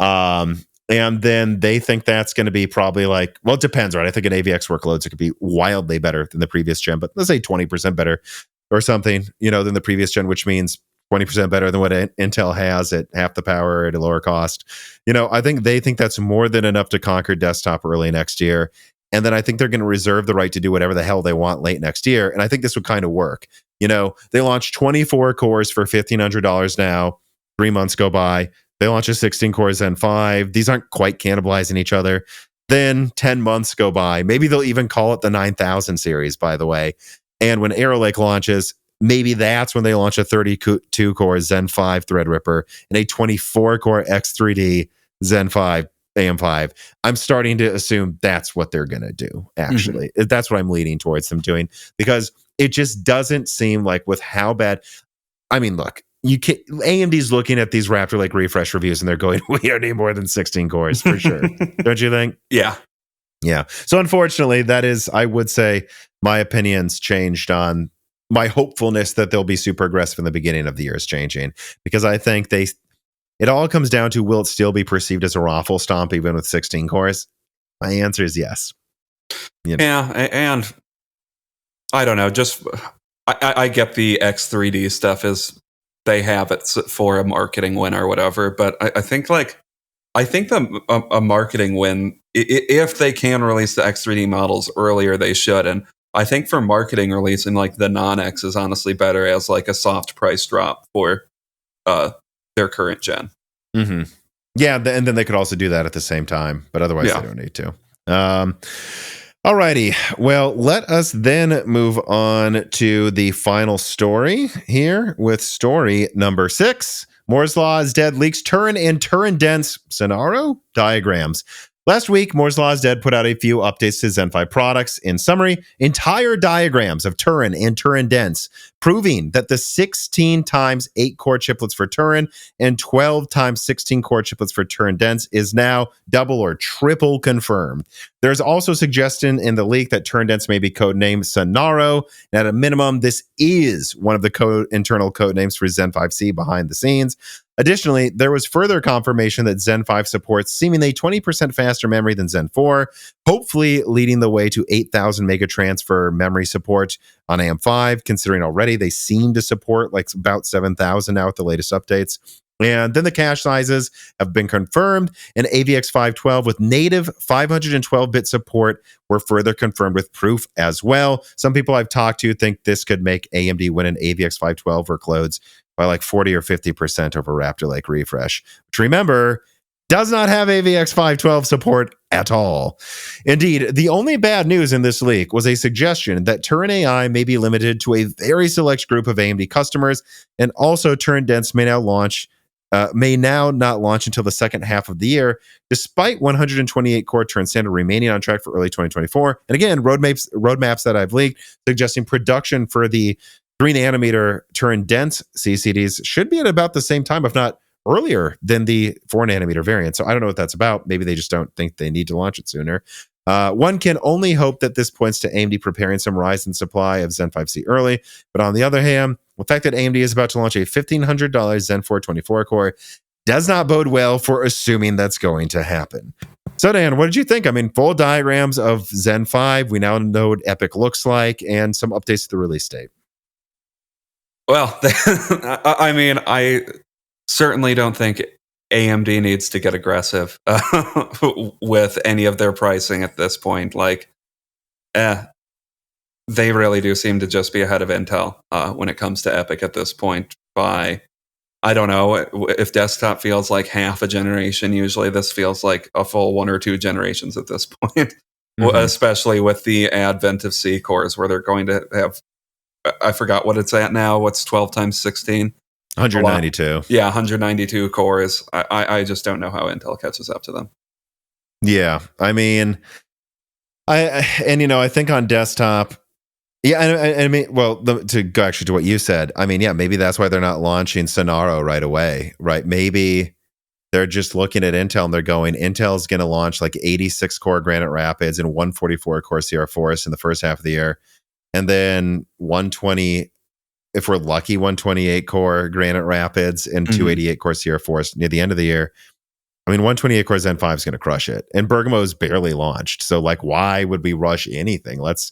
And then they think that's going to be probably like, well, it depends, right? I think in AVX workloads, it could be wildly better than the previous gen, but let's say 20% better or something, than the previous gen, which means 20% better than what Intel has at half the power at a lower cost. I think they think that's more than enough to conquer desktop early next year. And then I think they're going to reserve the right to do whatever the hell they want late next year. And I think this would kind of work. They launch 24 cores for $1,500 now. 3 months go by. They launch a 16 core Zen 5. These aren't quite cannibalizing each other. Then 10 months go by. Maybe they'll even call it the 9000 series, by the way. And when Arrow Lake launches, maybe that's when they launch a 32-core Zen 5 Threadripper and a 24-core X3D Zen 5 AM5. I'm starting to assume that's what they're going to do, actually. That's what I'm leaning towards them doing, because it just doesn't seem like, with how bad... I mean, look, AMD's looking at these Raptor Lake refresh reviews and they're going, we don't need more than 16 cores, for sure. Don't you think? Yeah. Yeah. So unfortunately, that is, I would say, my opinion's changed on my hopefulness that they'll be super aggressive in the beginning of the year is changing, because I think it all comes down to, will it still be perceived as a raffle stomp even with 16 cores? My answer is yes. Yeah, and I don't know, just I get the X3D stuff is they have it for a marketing win or whatever, but I think a marketing win, if they can release the X3D models earlier, they should. And I think for marketing, releasing like the non-X is honestly better as like a soft price drop for their current gen. Yeah, and then they could also do that at the same time, but otherwise they don't need to. Alrighty, well, let us then move on to the final story here with story number 6, Moore's Law is Dead leaks Turin and Turin-Dense Sonaro diagrams. Last week, Moore's Law is Dead put out a few updates to Zen 5 products. In summary, entire diagrams of Turin and Turin-Dense, proving that the 16 times 8 core chiplets for Turin and 12 times 16 core chiplets for Turin-Dense is now double or triple confirmed. There's also suggestion in the leak that Turin-Dense may be codenamed Sonaro. And at a minimum, this is one of the internal code names for Zen 5C behind the scenes. Additionally, there was further confirmation that Zen 5 supports seemingly 20% faster memory than Zen 4, hopefully leading the way to 8,000 mega transfer memory support on AM5, considering already they seem to support like about 7,000 now with the latest updates. And then the cache sizes have been confirmed, and AVX 512 with native 512-bit support were further confirmed with proof as well. Some people I've talked to think this could make AMD win in AVX 512 workloads by like 40 or 50% over Raptor Lake Refresh, which remember, does not have AVX 512 support at all. Indeed, the only bad news in this leak was a suggestion that Turin AI may be limited to a very select group of AMD customers, and also Turin-Dense may now not launch until the second half of the year, despite 128 core Turin standard remaining on track for early 2024. And again, roadmaps that I've leaked suggesting production for the 3nm Turin-Dense CCDs should be at about the same time, if not earlier, than the 4nm variant. So I don't know what that's about. Maybe they just don't think they need to launch it sooner. One can only hope that this points to AMD preparing some rise in supply of Zen 5C early. But on the other hand, the fact that AMD is about to launch a $1,500 Zen 4 24 core does not bode well for assuming that's going to happen. So Dan, what did you think? I mean, full diagrams of Zen 5. We now know what Epic looks like and some updates to the release date. Well, I mean, I certainly don't think AMD needs to get aggressive with any of their pricing at this point. Like, they really do seem to just be ahead of Intel when it comes to Epic at this point by, I don't know, if desktop feels like half a generation, usually this feels like a full 1 or 2 generations at this point, especially with the advent of C cores where they're going to have, I forgot what it's at now. What's 12 times 16? 192. Yeah, 192 cores. I just don't know how Intel catches up to them. Yeah, I mean, I think on desktop, yeah, I mean, well, to go actually to what you said, I mean, yeah, maybe that's why they're not launching Sonaro right away, right? Maybe they're just looking at Intel and they're going, Intel's going to launch like 86 core Granite Rapids and 144 core Sierra Forest in the first half of the year, and then 120. If we're lucky, 128 core Granite Rapids and 288 core Sierra Forest near the end of the year. I mean, 128 core Zen 5 is going to crush it. And Bergamo's barely launched. So, like, why would we rush anything? Let's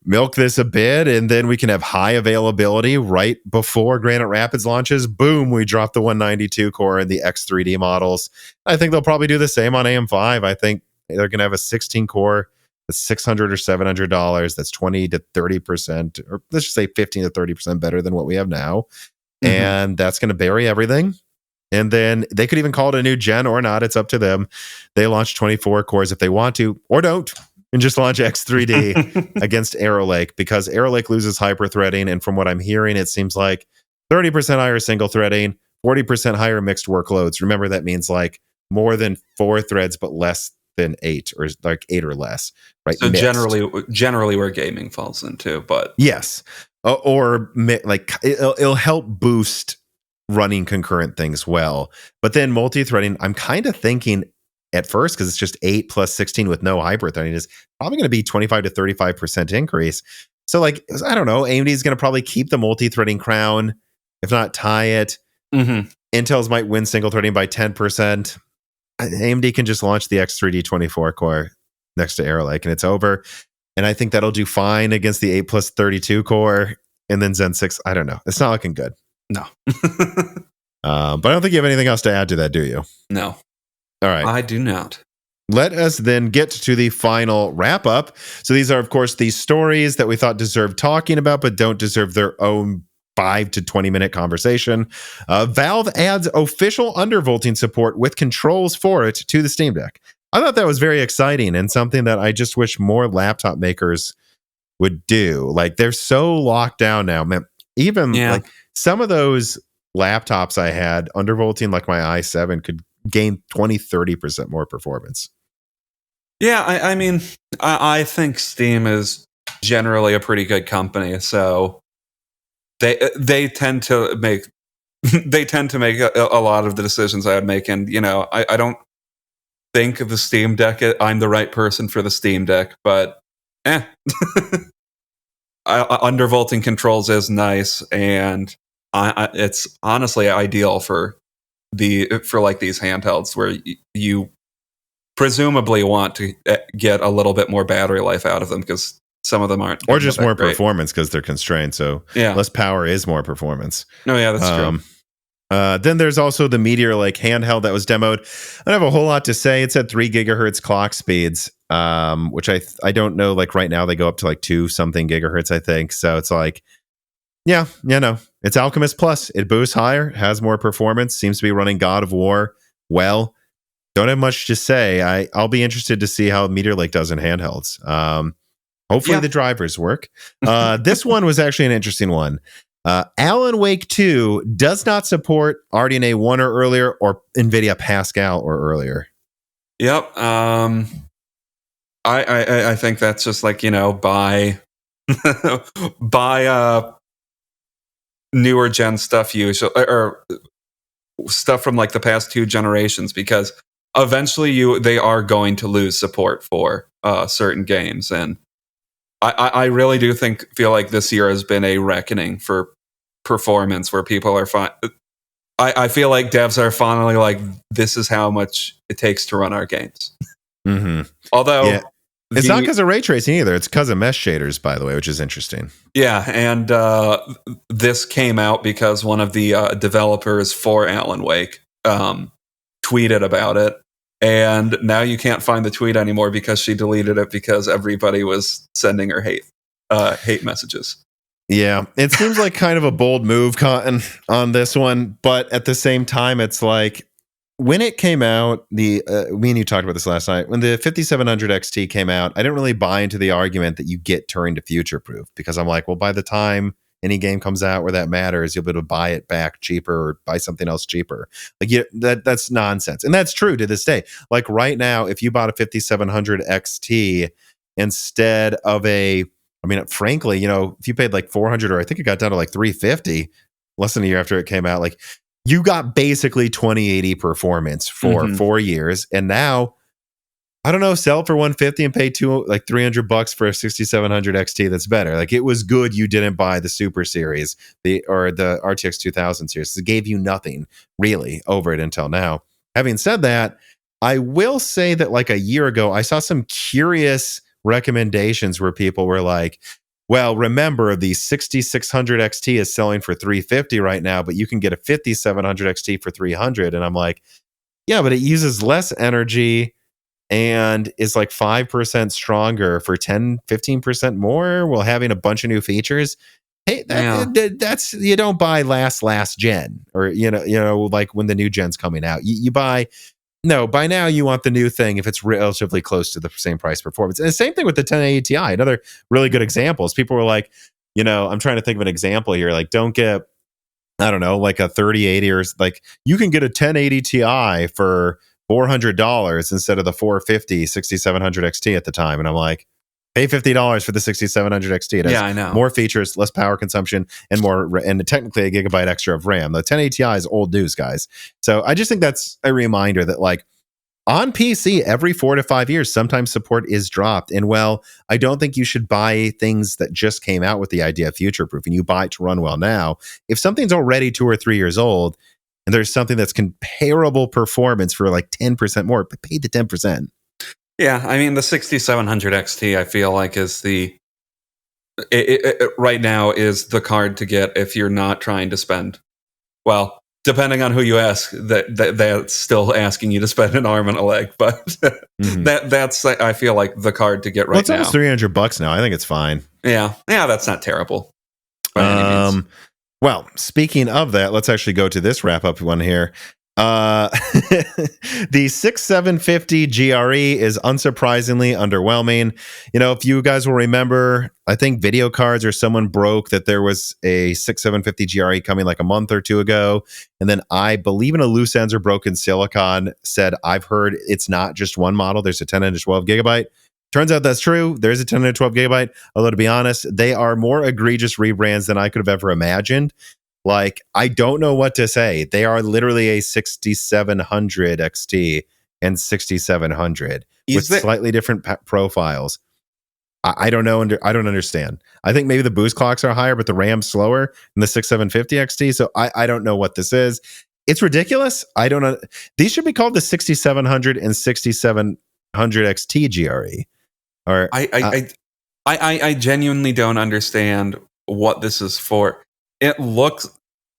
milk this a bit, and then we can have high availability right before Granite Rapids launches. Boom, we drop the 192 core and the X3D models. I think they'll probably do the same on AM5. I think they're going to have a 16 core. That's $600 or $700. That's 20 to 30%, or let's just say 15 to 30% better than what we have now. And that's going to bury everything. And then they could even call it a new gen or not. It's up to them. They launch 24 cores if they want to, or don't, and just launch X3D against Arrow Lake, because Arrow Lake loses hyper-threading. And from what I'm hearing, it seems like 30% higher single threading, 40% higher mixed workloads. Remember, that means like more than 4 threads, but less than 8, or like 8 or less, right? So generally where gaming falls into, but yes, or like it'll help boost running concurrent things well. But then multi-threading, I'm kind of thinking at first, because it's just 8 plus 16 with no hyper-threading, is probably going to be 25 to 35% increase. So like, I don't know, AMD is going to probably keep the multi-threading crown, if not tie it. Intel's might win single threading by 10%. AMD can just launch the X3D 24 core next to Arrow Lake and it's over. And I think that'll do fine against the 8 plus 32 core. And then Zen 6, I don't know. It's not looking good. No. But I don't think you have anything else to add to that, do you? No. All right. I do not. Let us then get to the final wrap up. So these are, of course, the stories that we thought deserved talking about, but don't deserve their own 5 to 20 minute conversation. Valve adds official undervolting support with controls for it to the Steam Deck. I thought that was very exciting and something that I just wish more laptop makers would do. Like, they're so locked down now, man. Even like some of those laptops I had, undervolting like my i7 could gain 20-30% more performance. Yeah, I mean, I think Steam is generally a pretty good company, so they tend to make a lot of the decisions I would make, and I don't think of the Steam Deck. I'm the right person for the Steam Deck, but undervolting controls is nice, and it's honestly ideal for like these handhelds where you presumably want to get a little bit more battery life out of them because some of them aren't, or just more performance because they're constrained. So yeah, less power is more performance. No, yeah, that's true. Then there's also the Meteor Lake handheld that was demoed. I don't have a whole lot to say. It's at 3 gigahertz clock speeds, which I don't know. Like right now, they go up to like 2 something gigahertz, I think. So it's like, yeah, it's Alchemist Plus. It boosts higher, has more performance, seems to be running God of War well. Don't have much to say. I'll be interested to see how Meteor Lake does in handhelds. Hopefully the drivers work. This one was actually an interesting one. Alan Wake 2 does not support RDNA 1 or earlier or NVIDIA Pascal or earlier. Yep. I think that's just like, buy newer gen stuff usually, or stuff from like the past 2 generations, because eventually they are going to lose support for certain games. And I really do feel like this year has been a reckoning for performance, where people are I feel like devs are finally like, this is how much it takes to run our games. Mm-hmm. Although it's not because of ray tracing either. It's because of mesh shaders, by the way, which is interesting. Yeah, and this came out because one of the developers for Alan Wake tweeted about it. And now you can't find the tweet anymore because she deleted it because everybody was sending her hate messages. Yeah, it seems like kind of a bold move, Cotton, on this one. But at the same time, it's like when it came out, me and you talked about this last night. When the 5700 XT came out, I didn't really buy into the argument that you get Turing to future proof, because I'm like, well, by the time any game comes out where that matters, you'll be able to buy it back cheaper or buy something else cheaper. Like that's nonsense. And that's true to this day. Like right now, if you bought a 5700 XT instead of frankly, if you paid like 400, or I think it got down to like 350 less than a year after it came out, like you got basically 2080 performance for 4 years. And now, I don't know, sell it for 150 and pay $300 for a 6700 XT that's better. Like it was good you didn't buy the Super Series or the RTX 2000 series. It gave you nothing really over it until now. Having said that, I will say that like a year ago, I saw some curious recommendations where people were like, well, remember the 6600 XT is selling for $350 right now, but you can get a 5700 XT for $300. And I'm like, yeah, but it uses less energy and is like 5% stronger for 10-15% more while having a bunch of new features. Hey, that's, you don't buy last gen, or like when the new gen's coming out, you buy. No, by now you want the new thing if it's relatively close to the same price performance. And the same thing with the 1080 Ti. Another really good example is people were like, I'm trying to think of an example here. Like, don't get, I don't know, like a 3080, or like you can get a 1080 Ti for $400 instead of the $450 6700 XT at the time. And I'm like, pay $50 for the 6700 XT. It has I know, more features, less power consumption, and and technically a gigabyte extra of RAM. The 1080 Ti is old news, guys. So I just think that's a reminder that like on PC, every 4 to 5 years, sometimes support is dropped. And well, I don't think you should buy things that just came out with the idea of future-proofing. You buy it to run well now. If something's already 2 or 3 years old, and there's something that's comparable performance for like 10% more, but pay the 10%. Yeah, I mean, the 6700 XT, I feel like is right now is the card to get if you're not trying to spend, well, depending on who you ask, that's still asking you to spend an arm and a leg, but that's I feel like the card to get right now. It's almost $300 now. I think it's fine. Yeah, that's not terrible by any means. Well, speaking of that, let's actually go to this wrap-up one here. The 6750 GRE is unsurprisingly underwhelming. If you guys will remember, I think Video Cards or someone broke that there was a 6750 GRE coming like a month or two ago. And then I believe in a loose ends or broken silicon said, I've heard it's not just one model. There's a 10 and a 12 gigabyte. Turns out that's true. There's a 10 and a 12 gigabyte. Although to be honest, they are more egregious rebrands than I could have ever imagined. Like, I don't know what to say. They are literally a 6700 XT and 6700 with slightly different profiles. I don't know. I don't understand. I think maybe the boost clocks are higher, but the RAM's slower in the 6750 XT. So I don't know what this is. It's ridiculous. I don't know. These should be called the 6700 and 6700 XT GRE. Or I genuinely don't understand what this is for. It looks,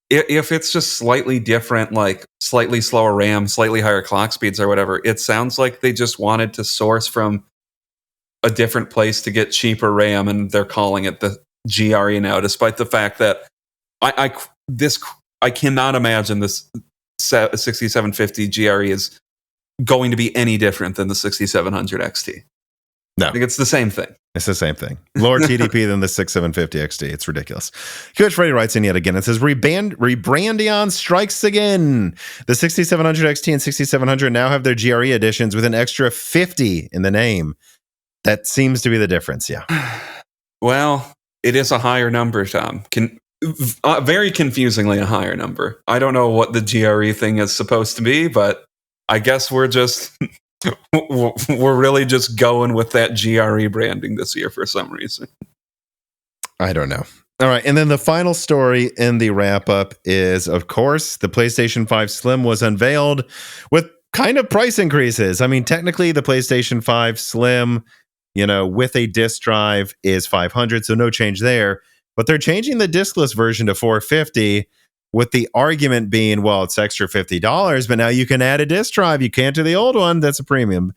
if it's just slightly different, like slightly slower RAM, slightly higher clock speeds or whatever, it sounds like they just wanted to source from a different place to get cheaper RAM, and they're calling it the GRE now, despite the fact that I cannot imagine this 6750 GRE is going to be any different than the 6700 XT. No. I think it's the same thing. It's the same thing. Lower TDP than the 6750 XT. It's ridiculous. Coach Freddy writes in yet again. It says, Rebrandion strikes again. The 6700 XT and 6700 now have their GRE editions with an extra 50 in the name. That seems to be the difference, yeah. Well, it is a higher number, Tom. Very confusingly a higher number. I don't know what the GRE thing is supposed to be, but I guess we're just... we're really just going with that GRE branding this year for some reason. I don't know. All right. And then the final story in the wrap up is, of course, the PlayStation 5 Slim was unveiled with kind of price increases. I mean, technically the PlayStation 5 Slim, with a disk drive is $500. So no change there, but they're changing the diskless version to $450. With the argument being, well, it's extra $50, but now you can add a disk drive. You can't to the old one. That's a premium.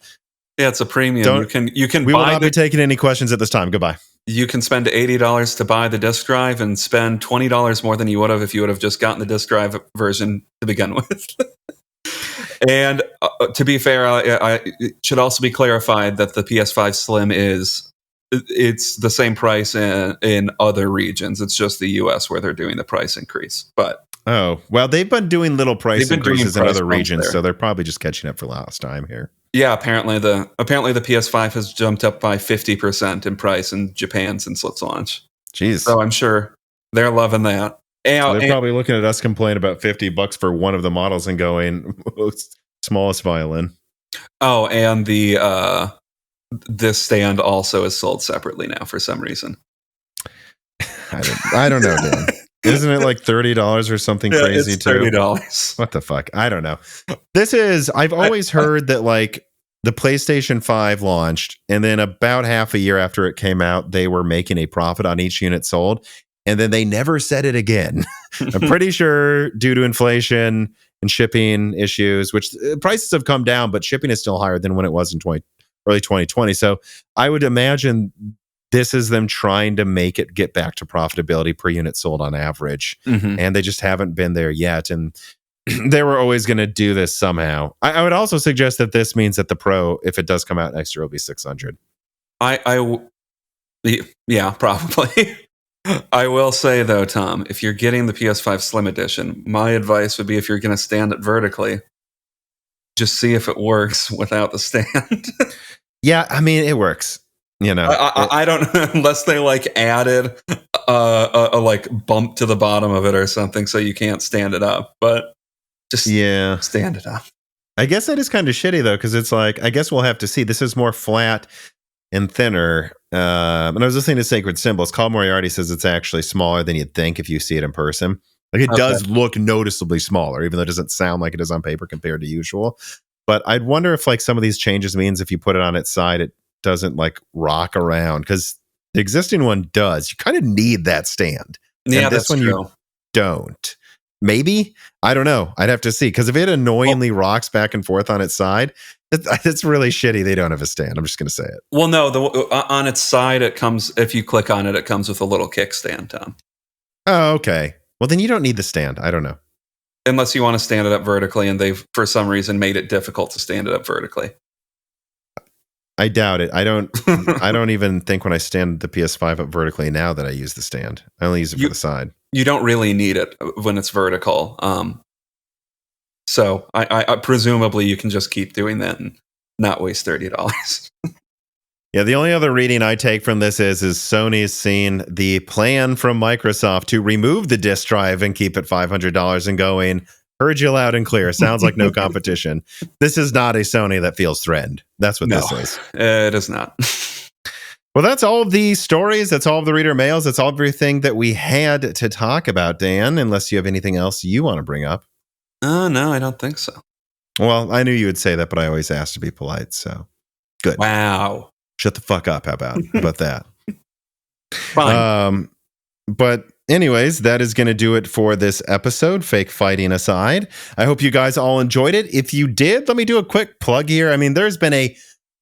Yeah, it's a premium. You can. We will not be taking any questions at this time. Goodbye. You can spend $80 to buy the disk drive and spend $20 more than you would have if you would have just gotten the disk drive version to begin with. And to be fair, it should also be clarified that the PS5 Slim it's the same price in other regions. It's just the US where they're doing the price increase. But they've been doing little price increases in other regions, so they're probably just catching up for last time here. Yeah, apparently the PS5 has jumped up by 50% in price in Japan since its launch. Jeez. So I'm sure they're loving that. So they're probably looking at us complain about $50 for one of the models and going, smallest violin. Oh, and this stand also is sold separately now for some reason. I don't know, Dan. Isn't it like $30 or something crazy it's too? $30. What the fuck? I don't know. I've always heard that like the PlayStation 5 launched, and then about half a year after it came out, they were making a profit on each unit sold, and then they never said it again. I'm pretty sure due to inflation and shipping issues, which prices have come down, but shipping is still higher than when it was in early 2020. So I would imagine this is them trying to make it get back to profitability per unit sold on average. Mm-hmm. And they just haven't been there yet. And they were always going to do this somehow. I would also suggest that this means that the Pro, if it does come out next year, will be $600. Yeah, probably. I will say though, Tom, if you're getting the PS5 Slim Edition, my advice would be, if you're going to stand it vertically, just see if it works without the stand. Yeah, I mean, it works. I don't know, unless they like added a like bump to the bottom of it or something so you can't stand it up. But just stand it up. I guess that is kind of shitty though, because it's like, I guess we'll have to see. This is more flat and thinner. And I was listening to Sacred Symbols. Carl Moriarty says it's actually smaller than you'd think if you see it in person. Like, it does look noticeably smaller, even though it doesn't sound like it is on paper compared to usual. But I'd wonder if like some of these changes means if you put it on its side, it doesn't like rock around, because the existing one does. You kind of need that stand. Yeah, and this one true. You don't. Maybe, I don't know. I'd have to see, because if it annoyingly rocks back and forth on its side, it's really shitty. They don't have a stand. I'm just going to say it. Well, no, on its side, it comes. If you click on it, it comes with a little kickstand, Tom. Oh, okay. Well, then you don't need the stand. I don't know. unless you want to stand it up vertically, and they've for some reason made it difficult to stand it up vertically. I doubt it. I don't even think when I stand the PS5 up vertically now that I use the stand. I only use it for the side. You don't really need it when it's vertical. So I presumably you can just keep doing that and not waste $30. Yeah, the only other reading I take from this is Sony's seen the plan from Microsoft to remove the disk drive and keep it $500 and going, heard you loud and clear. Sounds like no competition. This is not a Sony that feels threatened. That's what this is. It is not. Well, that's all of the stories. That's all of the reader mails. That's all everything that we had to talk about, Dan, unless you have anything else you want to bring up. No, I don't think so. Well, I knew you would say that, but I always ask to be polite, so good. Wow. Shut the fuck up. How about that? Fine. But anyways, that is going to do it for this episode, fake fighting aside. I hope you guys all enjoyed it. If you did, let me do a quick plug here. I mean, there's been a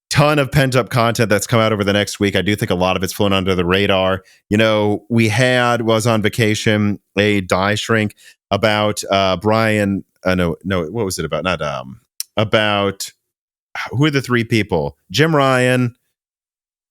ton of pent-up content that's come out over the next week. I do think a lot of it's flown under the radar. You know, was on vacation, a die shrink about Brian. No, what was it about? Not about who are the three people? Jim Ryan,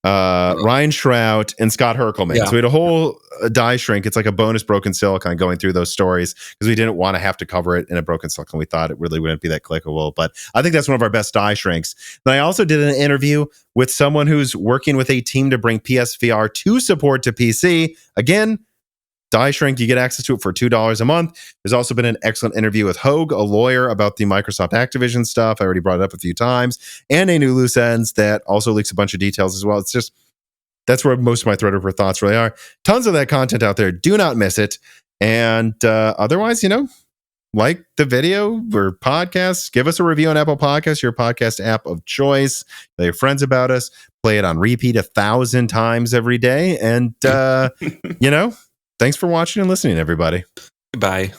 Ryan Shrout, and Scott Herkelman. Yeah. So we had a whole die shrink. It's like a bonus Broken Silicon going through those stories because we didn't want to have to cover it in a Broken Silicon. We thought it really wouldn't be that clickable, but I think that's one of our best die shrinks. Then I also did an interview with someone who's working with a team to bring PSVR 2 support to PC. Again, die shrink, you get access to it for $2 a month. There's also been an excellent interview with Hogue, a lawyer, about the Microsoft Activision stuff. I already brought it up a few times. And a new loose ends that also leaks a bunch of details as well. It's just, that's where most of my Threadripper thoughts really are. Tons of that content out there. Do not miss it. And otherwise, like the video or podcast, give us a review on Apple Podcasts, your podcast app of choice. Tell your friends about us. Play it on repeat 1,000 times every day. And, thanks for watching and listening, everybody. Goodbye.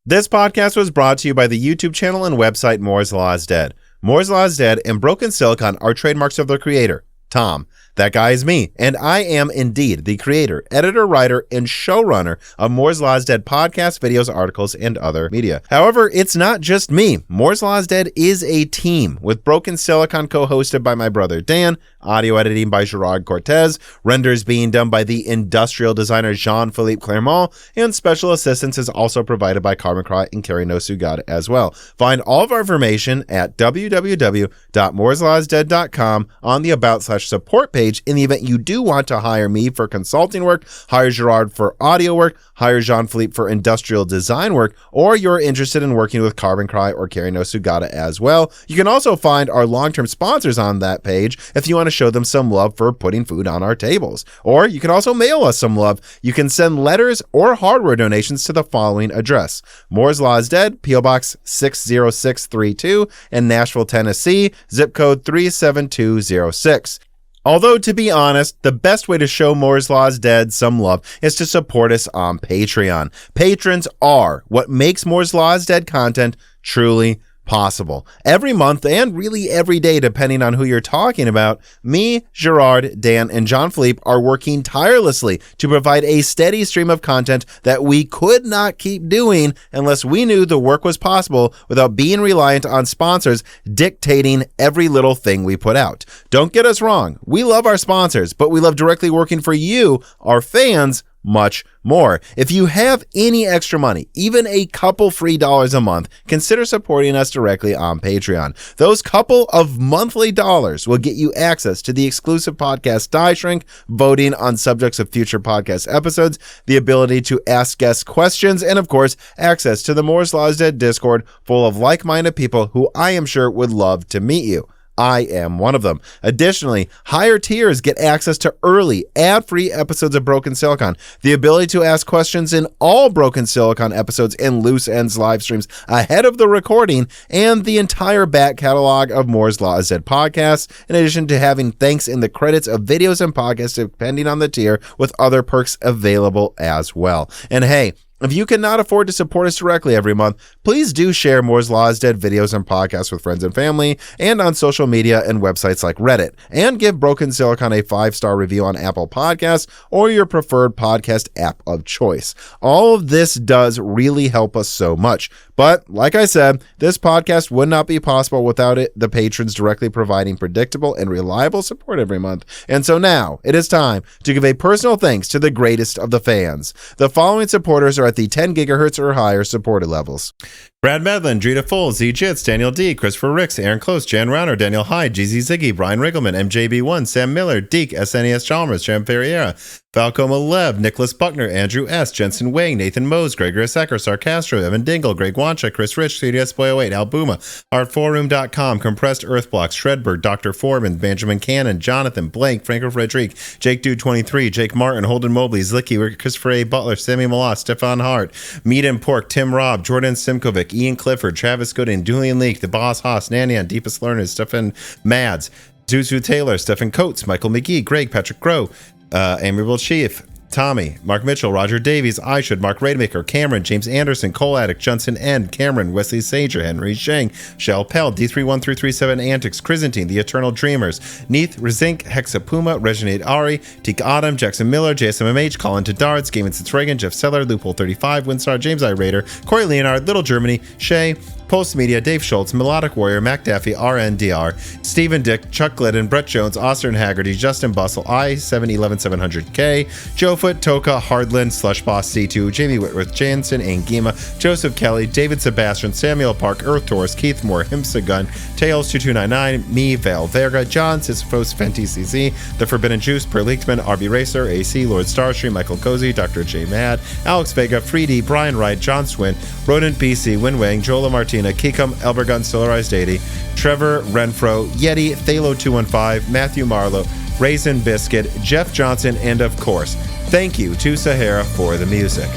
This podcast was brought to you by the YouTube channel and website Moore's Law is Dead. Moore's Law is Dead and Broken Silicon are trademarks of their creator, Tom. That guy is me, and I am indeed the creator, editor, writer, and showrunner of Moore's Law is Dead podcasts, videos, articles, and other media. However, it's not just me. Moore's Law is Dead is a team, with Broken Silicon co-hosted by my brother Dan, audio editing by Gerard Cortez, renders being done by the industrial designer Jean-Philippe Clermont, and special assistance is also provided by Carbon Cry and Carrie No Sugata as well. Find all of our information at www.mooreslawsdead.com on the About/Support page. In the event you do want to hire me for consulting work, hire Gerard for audio work, hire Jean-Philippe for industrial design work, or you're interested in working with Carbon Cry or Carrie No Sugata as well. You can also find our long-term sponsors on that page if you want to show them some love for putting food on our tables. Or you can also mail us some love. You can send letters or hardware donations to the following address: Moore's Law is Dead, P.O. Box 60632 in Nashville, Tennessee, zip code 37206. Although, to be honest, the best way to show Moore's Law is Dead some love is to support us on Patreon. Patrons are what makes Moore's Law is Dead content truly possible. Every month, and really every day, depending on who you're talking about, me, Gerard, Dan, and Jean-Philippe are working tirelessly to provide a steady stream of content that we could not keep doing unless we knew the work was possible without being reliant on sponsors dictating every little thing we put out. Don't get us wrong. We love our sponsors, but we love directly working for you, our fans, much more. If you have any extra money, even a couple free dollars a month, consider supporting us directly on Patreon. Those couple of monthly dollars will get you access to the exclusive podcast Die Shrink, voting on subjects of future podcast episodes, the ability to ask guest questions, and of course, access to the Moore's Law is Dead Discord full of like-minded people who I am sure would love to meet you. I am one of them. Additionally, higher tiers get access to early, ad-free episodes of Broken Silicon, the ability to ask questions in all Broken Silicon episodes and Loose Ends live streams ahead of the recording, and the entire back catalog of Moore's Law is Dead podcasts, in addition to having thanks in the credits of videos and podcasts depending on the tier, with other perks available as well. And hey, If you cannot afford to support us directly every month, please do share Moore's Law is Dead videos and podcasts with friends and family, and on social media and websites like Reddit, and give Broken Silicon a 5-star review on Apple Podcasts or your preferred podcast app of choice. All of this does really help us so much. But like I said, this podcast would not be possible without the patrons directly providing predictable and reliable support every month. And so now it is time to give a personal thanks to the greatest of the fans. The following supporters are at the 10 gigahertz or higher supported levels: Brad Medlin, Drita Full, Z Jits, Daniel D, Christopher Ricks, Aaron Close, Jan Rauner, Daniel Hyde, GZ Ziggy, Brian Riggleman, MJB1, Sam Miller, Deke, SNES Chalmers, Jem Ferreira, Falco Malev, Nicholas Buckner, Andrew S, Jensen Wang, Nathan Mose, Gregor Ecker, Sarcastro, Evan Dingle, Greg Wancha, Chris Rich, CDS Boy 08, Albuma, Artforum.com, Compressed Earthblocks, Shredberg, Dr. Foreman, Benjamin Cannon, Jonathan, Blank, Franco Frederic, Jake Dude 23, Jake Martin, Holden Mobley, Zlicky, Christopher A. Butler, Sammy Malas, Stefan Hart, Meat and Pork, Tim Robb, Jordan Simkovic, Ian Clifford, Travis Gooden, Julian Leak, The Boss Haas, Nanian, Deepest Learners, Stefan Mads, Zuzu Taylor, Stephen Coates, Michael McGee, Greg, Patrick Groh, Amiable Chief, Tommy, Mark Mitchell, Roger Davies, I Should, Mark Rademaker, Cameron, James Anderson, Cole Addict, Johnson N, Cameron, Wesley Sager, Henry Sheng, Shell Pell, D31337 Antics, Chrysantine, The Eternal Dreamers, Neath, Rezink, Hexapuma, Reginate Ari, Teak Autumn, Jackson Miller, JSMMH, Colin Dards, Game and Since Reagan, Jeff Seller, Loophole 35, Winstar, James I Raider, Corey Leonard, Little Germany, Shay, Pulse Media, Dave Schultz, Melodic Warrior, Mac Daffy, RNDR, Stephen Dick, Chuck Glidden, Brett Jones, Austin Haggerty, Justin Bustle, i9-14900K, Joe Foot, Toka, Hardland, Slush Boss C2, Jamie Whitworth, Jansen, Angima, Joseph Kelly, David Sebastian, Samuel Park, Earth Taurus, Keith Moore, Himsagun, Tails 2299, me, Val Verga, John, Sisyphos, Fenty CZ, The Forbidden Juice, Per Leakman, RB Racer, AC, Lord Starstream, Michael Cozy, Dr. J Mad, Alex Vega, Freedy, Brian Wright, John Swin, Rodent BC, Winwang, Jola Martina, Kikum, Elbergun, Solarized 80, Trevor Renfro, Yeti, Thalo 215, Matthew Marlowe, Raisin Biscuit, Jeff Johnson, and of course, thank you to Sahara for the music.